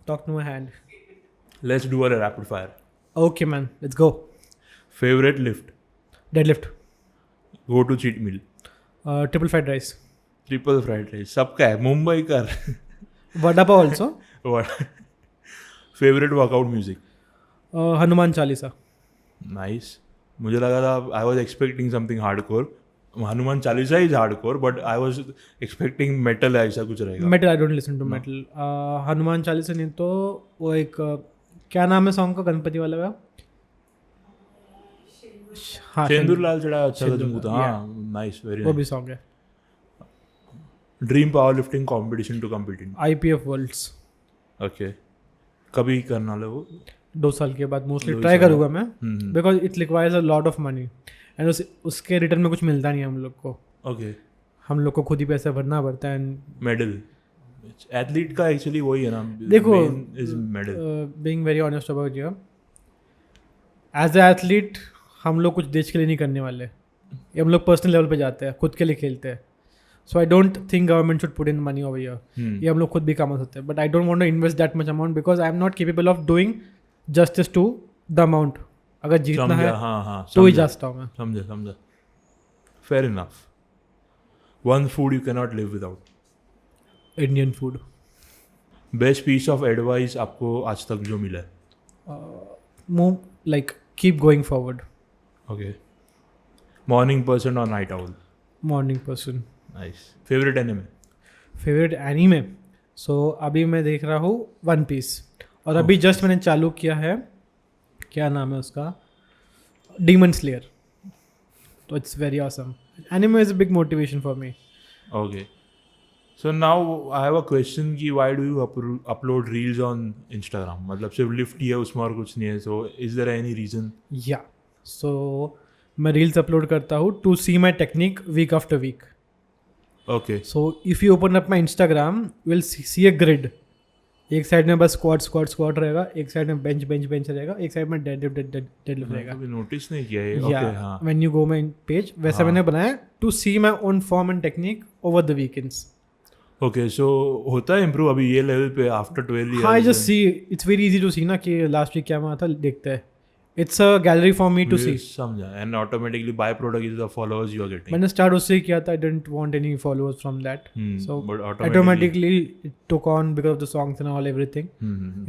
Talk to my hand. Let's do a rapid fire. Okay man, let's go. Favorite lift? Deadlift. Go to cheat meal? Triple fried rice. Triple fried rice. सबका है, मुंबई कर. Vada pav also. Favorite workout music? Hanuman Chalisa. Nice. मुझे लगा था I was expecting something hardcore. Hanuman Chalisa is hardcore, but I was expecting metal ऐसा कुछ रहेगा. Metal I don't listen to metal. Hanuman Chalisa नहीं तो वो एक क्या नाम है सॉन्ग का, गणपति वाला का. हाँ, शेंदुर लाल चढ़ा अच्छा था. हाँ, नाइस, वेरी. वो भी सॉन्ग है. Dream power lifting competition to compete in? IPF Worlds. Okay, कभी करना लो वो? 2 साल के बाद मोस्टली 2 ट्राई साल। करूँगा मैं, because it requires a lot of money and उसके रिटर्न में कुछ मिलता नहीं है हम लोग को। ओके, हम लोग को खुद ही पैसा भरना पड़ता है। एंड मेडल एथलीट का एक्चुअली वही है ना, देखो, is medal. Being very honest about you, as a athlete हम लोग कुछ देश के लिए नहीं करने वाले, ये हम लोग पर्सनल लेवल पे जाते हैं, खुद के लिए खेलते हैं। So I don't think government should put in money over here, ये हम लोग खुद भी कमा सकते हैं, but I don't want to invest that much amount because I am not capable of doing justice to the amount. अगर जीतना है हाँ, तो ही जा सकता हूँ मैं। समझा। Fair enough. One food you can not live without? Indian food. Best piece of advice आपको आज तक जो मिला है? Move like keep going forward. Okay, morning person और night owl? Morning person. Nice. Favourite anime? Favourite anime, so अभी मैं देख रहा हूँ वन पीस, और अभी जस्ट मैंने चालू किया है, क्या नाम है उसका, डीमन स्लेयर। तो it's very awesome. Anime is a big motivation for me. Okay, so now I have a question कि why do you upload reels on Instagram? मतलब सिर्फ लिफ्ट ही है उसमें और कुछ नहीं है, so is there any reason? या सो मैं रील्स अपलोड करता हूँ to see my technique week after week. Okay, so if you open up my Instagram will see a grid. एक साइड में बस स्क्वाट रहेगा, एक साइड में बेंच रहेगा, एक साइड में डेडलिफ्ट रहेगा। कभी नोटिस नहीं किया ये। ओके, हाँ, when you go my page, वैसा मैंने बनाया to see my own form and technique over the weekends. Okay, so होता है इम्प्रूव अभी ये लेवल पे आफ्टर 12 years? हाँ, I just see, it's very easy to see ना कि लास्ट वीक क्या हुआ था, देखते हैं। It's a gallery for me to see. समझा। And automatically byproduct is the followers you are getting. मैंने स्टार्ट उससे ही किया था, I didn't want any followers from that, so but automatically it took on because of the songs and all everything,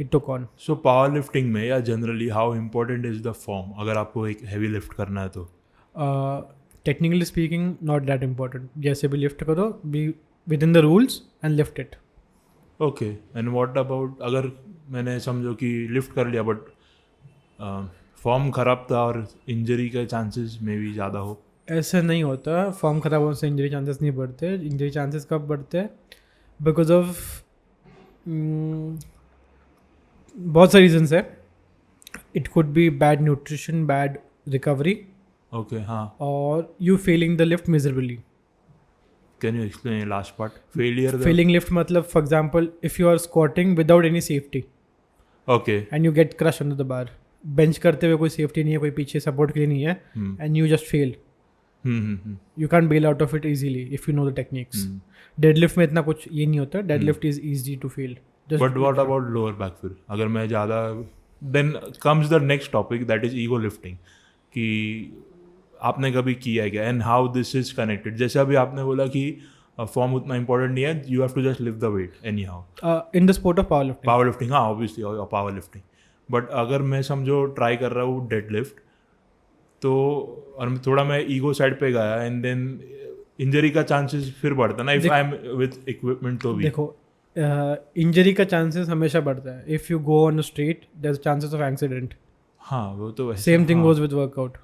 it took on. So power lifting में या generally how important is the form अगर आपको एक हैवी लिफ्ट करना है तो? Technically speaking not that important, जैसे भी लिफ्ट करो, be with in the rules and lift it. Okay, and what about अगर मैंने समझो कि लिफ्ट कर लिया बट फॉर्म खराब था और इंजरी के चांसेस में भी ज़्यादा हो? ऐसा नहीं होता, फॉर्म खराब होने से इंजरी चांसेस नहीं बढ़ते। इंजरी चांसेस कब बढ़ते हैं? बिकॉज ऑफ बहुत सारे रीजंस है। It could be bad nutrition, bad recovery, okay, हाँ, और you failing the lift miserably. Can you explain last part? Failing lift मतलब, for example, if you are squatting without any safety okay, and you get crush under the bar, bench करते हुए कोई सेफ्टी नहीं है, कोई पीछे सपोर्ट के लिए नहीं है, and you just fail, you can bail out of it easily if you know the techniques. Deadlift में इतना कुछ ये नहीं होता, deadlift is easy to fail. But what about lower back? फिर अगर मैं ज़्यादा, then comes the next topic that is ego lifting, कि आपने कभी किया है क्या and how this is connected? जैसे अभी आपने बोला कि फॉर्म उतना इंपॉर्टेंट नहीं है, you have to just lift the weight anyhow in the sport of power lifting. हाँ, ऑब्वियसली पावर लिफ्टिंग, बट अगर मैं समझो ट्राई कर रहा हूँ डेड लिफ्ट, तो और थोड़ा मैं ईगो साइड पे गया एंड देन इंजरी का चांसेस फिर बढ़ता ना if I am with equipment तो भी। देखो, इंजरी का चांसेस हमेशा बढ़ता है। If you go on the street there is chances of accident. हाँ, वो तो वैसे same thing goes with workout.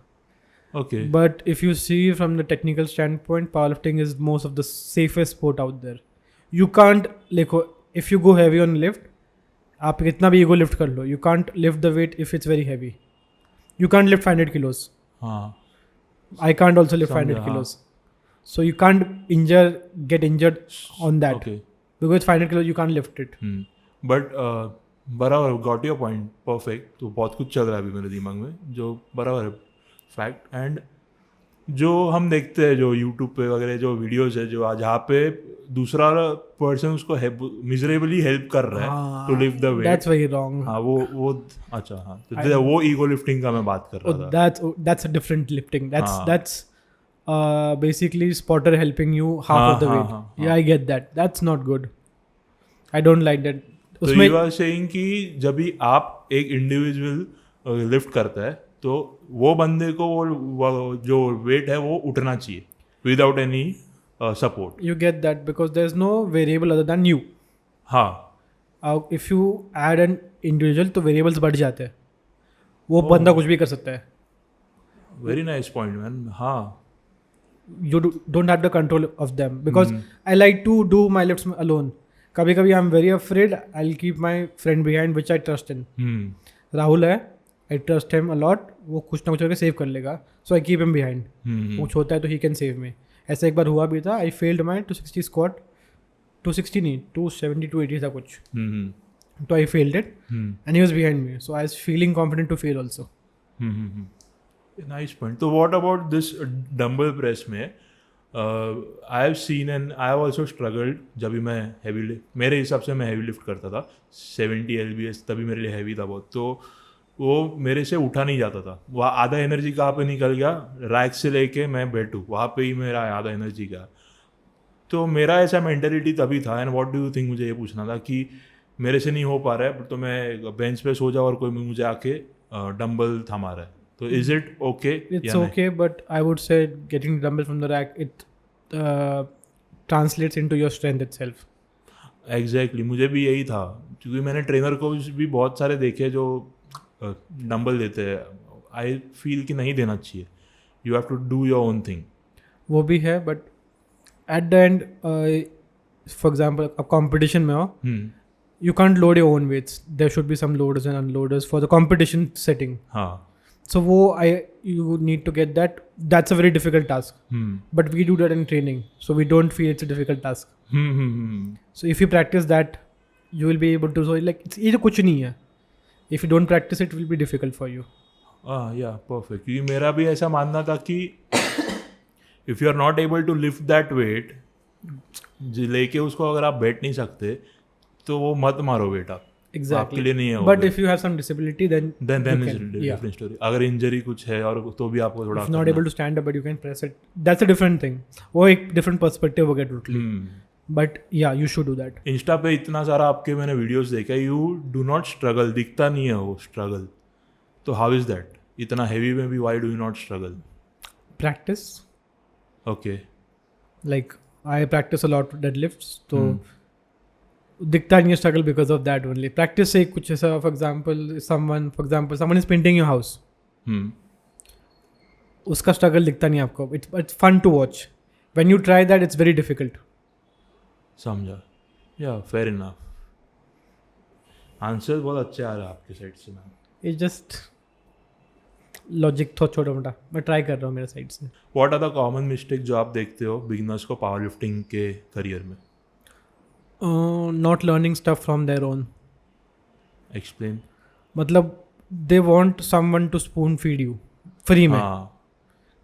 Okay. But if you see from the technical standpoint, powerlifting is most of the safest sport out there. You can't, like, if you go heavy on lift, आप कितना भी ego lift कर लो, you can't lift the weight if it's very heavy. You can't lift 500 kilos. हाँ, I can't also lift 500 kilos. So you can't get injured on that. Okay. Because 500 kilos you can't lift it. But बराबर, got your point, perfect. तो बहुत कुछ चल रहा है अभी मेरे दिमाग में जो बराबर है, फैक्ट। एंड जो हम देखते हैं जो यूट्यूब पे वगैरह जो वीडियोस है जो जहाँ पे दूसरा पर्सन उसको मिजरेबली हेल्प कर रहा है to lift the weight, that's very wrong. हाँ, वो अच्छा, हाँ, तो वो ईगो लिफ्टिंग का मैं बात कर रहा था। That's a different lifting. That's basically spotter helping you half of the weight. Yeah, I get that. That's not good. I don't like that. तो you are saying कि जब भी आप एक इंडिविजुअल लिफ्ट करता है तो वो बंदे को वो जो वेट है वो उठना चाहिए without any support. You get that because there's no variable other than you. हाँ, if you add an individual तो variables बढ़ जाते हैं, वो बंदा कुछ भी कर सकता है। Very nice point man. हाँ, you don't have the control of them, because I like to do my lifts alone. कभी कभी I'm very afraid, I'll keep my friend behind which I trust in. Rahul है, I trust him a lot, वो कुछ ना कुछ करके सेव कर लेगा, so I keep him behind. कुछ होता है तो he can save me. ऐसा एक बार हुआ भी था, I failed my 260 squat, 260 नहीं, 270 280 था कुछ, तो I failed it, and he was behind me, so I was feeling confident to fail also. Nice point. So what about this dumbbell press में I have seen and I have also struggled. जब भी मैं heavy lift, मेरे हिसाब से मैं heavy lift करता था 70 lbs, तभी मेरे लिए heavy था बहुत, तो वो मेरे से उठा नहीं जाता था. वहाँ आधा एनर्जी कहाँ पे निकल गया, रैक से लेके मैं बैठूँ वहाँ पे ही मेरा आधा एनर्जी गया. तो मेरा ऐसा मेंटेलिटी तभी था. And what do you think, मुझे ये पूछना था कि मेरे से नहीं हो पा रहा है तो मैं बेंच पे सो जाऊँ और कोई मुझे आके डंबल थमा रहा है, तो is it okay? It's okay, but I would say getting the dumbbell from the rack, it translates into your strength itself. Exactly मुझे भी यही था, क्योंकि मैंने ट्रेनर को भी बहुत सारे देखे जो डंबल देते हैं. आई फील कि नहीं देना चाहिए, you have to do your own thing. वो भी है, but at the end for example अब कॉम्पिटिशन में हो, you can't load your own weights. There should be some loaders and unloaders for the competition setting. हाँ. So you need to get that. That's a very difficult task. But we do that in training, so we don't feel it's a difficult task. So if you practice that, you will be able to. So like ये तो कुछ नहीं है. If you don't practice it, will be difficult for you. Yeah, perfect. क्योंकि मेरा भी ऐसा मानना था कि if you are not able to lift that weight, लेके उसको अगर आप बैठ नहीं सकते तो वो मत मारो वेट आप. Exactly. आपके लिए नहीं है. But if you have some disability, then is a different story. अगर इंजरी कुछ है और तो भी आपको थोड़ा. If not able to stand up, but you can press it. That's a different thing. वो एक different perspective हो गया totally. But yeah, you should do that. Insta पे इतना सारा आपके मैंने वीडियोस देखे, यू डू नॉट स्ट्रगल, दिखता नहीं है वो स्ट्रगल. तो हाउ इज दैट? इतना हेवी में भी why do you not struggle? Practice. Okay. Like I practice a lot deadlifts, तो दिखता नहीं है struggle because of that only. Practice से कुछ ऐसा, for example someone is painting your house, उसका स्ट्रगल दिखता नहीं आपको. It's fun to watch. When you try that it's very difficult. समझा. या फेयर इनफ. आंसर बहुत अच्छे आ रहे हैं आपके साइड से. मैम इट्स जस्ट लॉजिक थोड़ा छोटा मोटा मैं ट्राई कर रहा हूँ मेरे साइड से. What are the common mistake जो आप देखते हो बिगिनर्स को पावर लिफ्टिंग के करियर में? Not learning stuff from their own. Explain. मतलब they want someone to spoon feed you free में.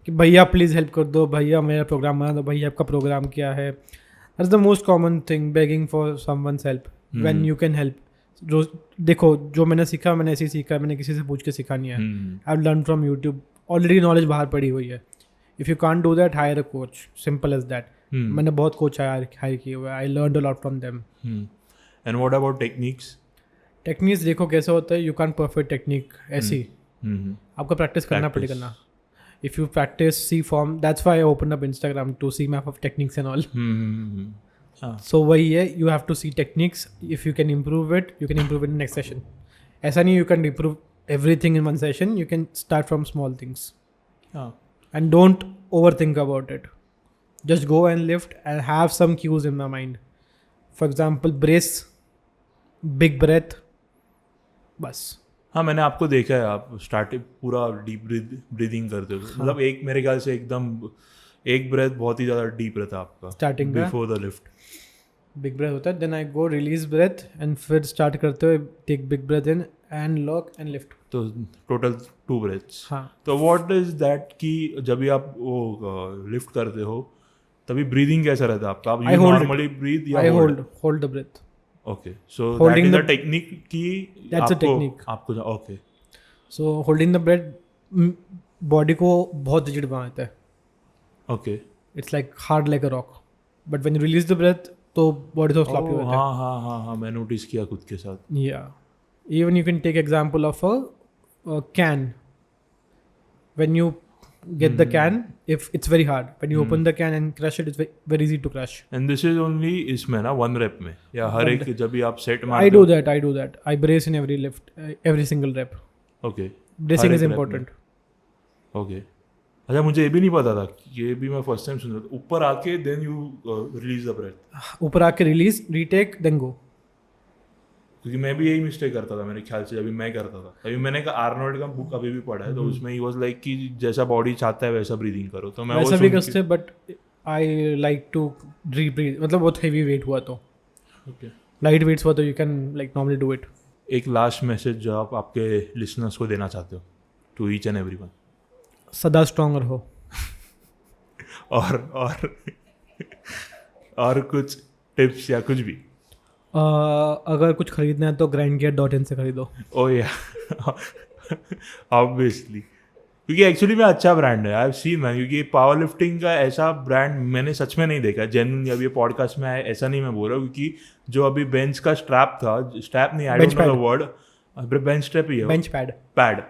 कि भैया प्लीज़ हेल्प कर दो, भैया मेरा प्रोग्राम बना दो, भैया आपका प्रोग्राम क्या है. That's the most common thing, begging for someone's help when you can help. जो देखो जो मैंने सीखा मैंने ऐसे ही सीखा, मैंने किसी से पूछ के सीखा नहीं है. I have learn from YouTube. Already knowledge बाहर पड़ी हुई है. If you can't do that, hire a coach. Simple as that. मैंने बहुत कोच हायर किए हुए. I learn a lot from them. And what about techniques? Techniques देखो कैसे होता है. यू कैन परफेक्ट टेक्निक ऐसी, आपको प्रैक्टिस करना पड़ेगा ना. If you practice see form, that's why I open up Instagram to see map of techniques and all. So वही है, you have to see techniques. If you can improve it, you can improve in next session. ऐसा नहीं you can improve everything in one session. You can start from small things and don't over think about it. Just go and lift and have some cues in my mind. For example, brace, big breath. बस. हाँ, मैंने आपको देखा है आप स्टार्टिंग पूरा डीप ब्रीदिंग करते हो. मतलब एक मेरे ख्याल से एकदम एक ब्रेथ बहुत ही ज़्यादा डीप रहता है आपका starting before the lift. Big breath होता है, then I go release breath and फिर स्टार्ट करते हुए take big breath in and lock and lift. तो टोटल 2 ब्रेथ्स. हाँ. तो व्हाट इज दैट कि जब भी आप वो लिफ्ट करते हो तभी ब्रीदिंग कैसा रहता है आपका? आप नॉर्मली ब्रीथ या I hold the breath. Okay, so that is the technique की दैट्स अ टेक्निक आपको. Okay, so holding the breath body को बहुत रिजिड बनाता है. Okay, it's like hard like a rock. But when you release the breath तो बॉडी तो फ्लॉपी होता है. हाँ, मैं नोटिस किया खुद के साथ. या even you can take example of a can. When you get the can, if it's very hard, when you open the can and crush it, it's very easy to crush. And this is only इसमें ना 1 rep में या हर एक जब भी आप सेट मारते हो? I do that. I brace in every lift, every single rep. Okay. Bracing is important. Okay. अच्छा मुझे ये भी नहीं पता था, ये भी मैं फर्स्ट टाइम सुन रहा था, ऊपर आके then you release the breath. ऊपर आके रिलीज, रीटेक, देन गो। क्योंकि मैं भी यही मिस्टेक करता था मेरे ख्याल से, जब भी मैं करता था। अभी मैंने का आर्नोल्ड का बुक अभी भी पढ़ा है, तो उसमें ही वाज लाइक कि जैसा बॉडी चाहता है वैसा ब्रीदिंग करो, तो मैं वो वैसा भी सुन करते, बट आई लाइक टू रीब्रीथ, मतलब बहुत हेवी वेट हुआ तो, के लाइट वेट्स हुआ तो you can like normally do it. एक लास्ट मैसेज जो आप आपके लिसनर्स को देना चाहते हो, टू ईच एंड एवरीवन। सदा स्ट्रॉन्गर हो। और और कुछ टिप्स या कुछ भी? अगर कुछ खरीदना है तो grindgear.in से खरीदो। ओ या ऑब्वियसली, क्योंकि एक्चुअली में अच्छा ब्रांड है, आई हैव सीन मैन, क्योंकि पावर लिफ्टिंग का ऐसा ब्रांड मैंने सच में नहीं देखा जेन्युइनली। अभी ये पॉडकास्ट में आया ऐसा नहीं मैं बोल रहा हूँ, क्योंकि जो अभी बेंच का स्ट्रैप था, स्ट्रैप नहीं, I don't know the word, bench strap ही है, बेंच पैड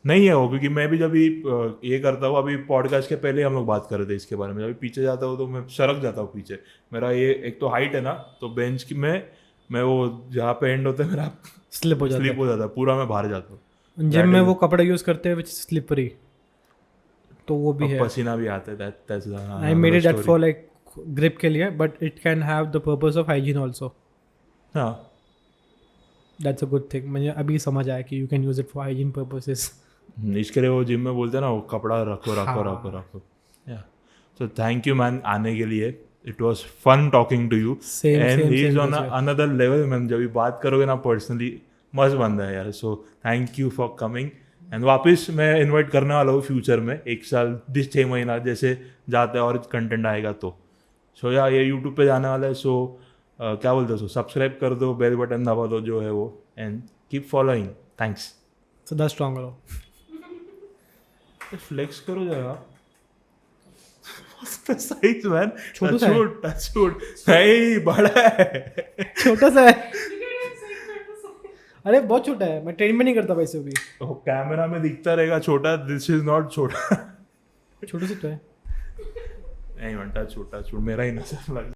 नहीं है वो, क्योंकि मैं भी जब भी ये करता हूँ, अभी पॉडकास्ट के पहले हम लोग बात कर रहे थे इसके बारे में, जब पीछे जाता हूँ तो मैं सरक जाता हूँ पीछे। मेरा ये एक तो हाइट है ना, तो बेंच की मैं वो जहाँ पे एंड होता है मेरा स्लिप हो जाता स्लिप हो जाता है पूरा, मैं बाहर जाता हूँ। है। जिम में वो कपड़ा यूज करते हैं विच स्लिपरी, तो वो भी है। पसीना भी आता है। आई made it that for like grip के लिए, but it can have the purpose of hygiene also. हाँ दैट्स अ गुड थिंग। मुझे अभी समझ आया कि you can use it for hygiene purposes. इसके लिए वो जिम में बोलते हैं ना, वो कपड़ा रखो रखो हाँ। रखो रखो। या सो थैंक यू मैन आने के लिए, it was fun talking to you, and he is on another level ma'am. जब भी बात करोगे ना पर्सनली, मस्त बंदा है यार। So thank you for coming, and वापस मैं इनवाइट करने वाला हूँ फ्यूचर में, 1 साल 6 महीना जैसे जाता है और कंटेंट आएगा तो। सो या ये यूट्यूब पे जाने वाला है, सो क्या बोलते हो, सो सब्सक्राइब कर दो, बेल बटन दबा दो जो है वो, एंड कीप फॉलोइंग। थैंक्स। सदा स्ट्रॉन्गर हो। फ्लेक्स करो जरा। साइज मैन, छोटा सा है। टचवुड नहीं, बड़ा है। छोटा सा है। अरे बहुत छोटा है, मैं ट्रेन में नहीं करता वैसे भी। कैमरा में दिखता रहेगा छोटा, दिस इज नॉट छोटा। छोटा सा तो है। नहीं बनता छोटा, मेरा ही नजर लग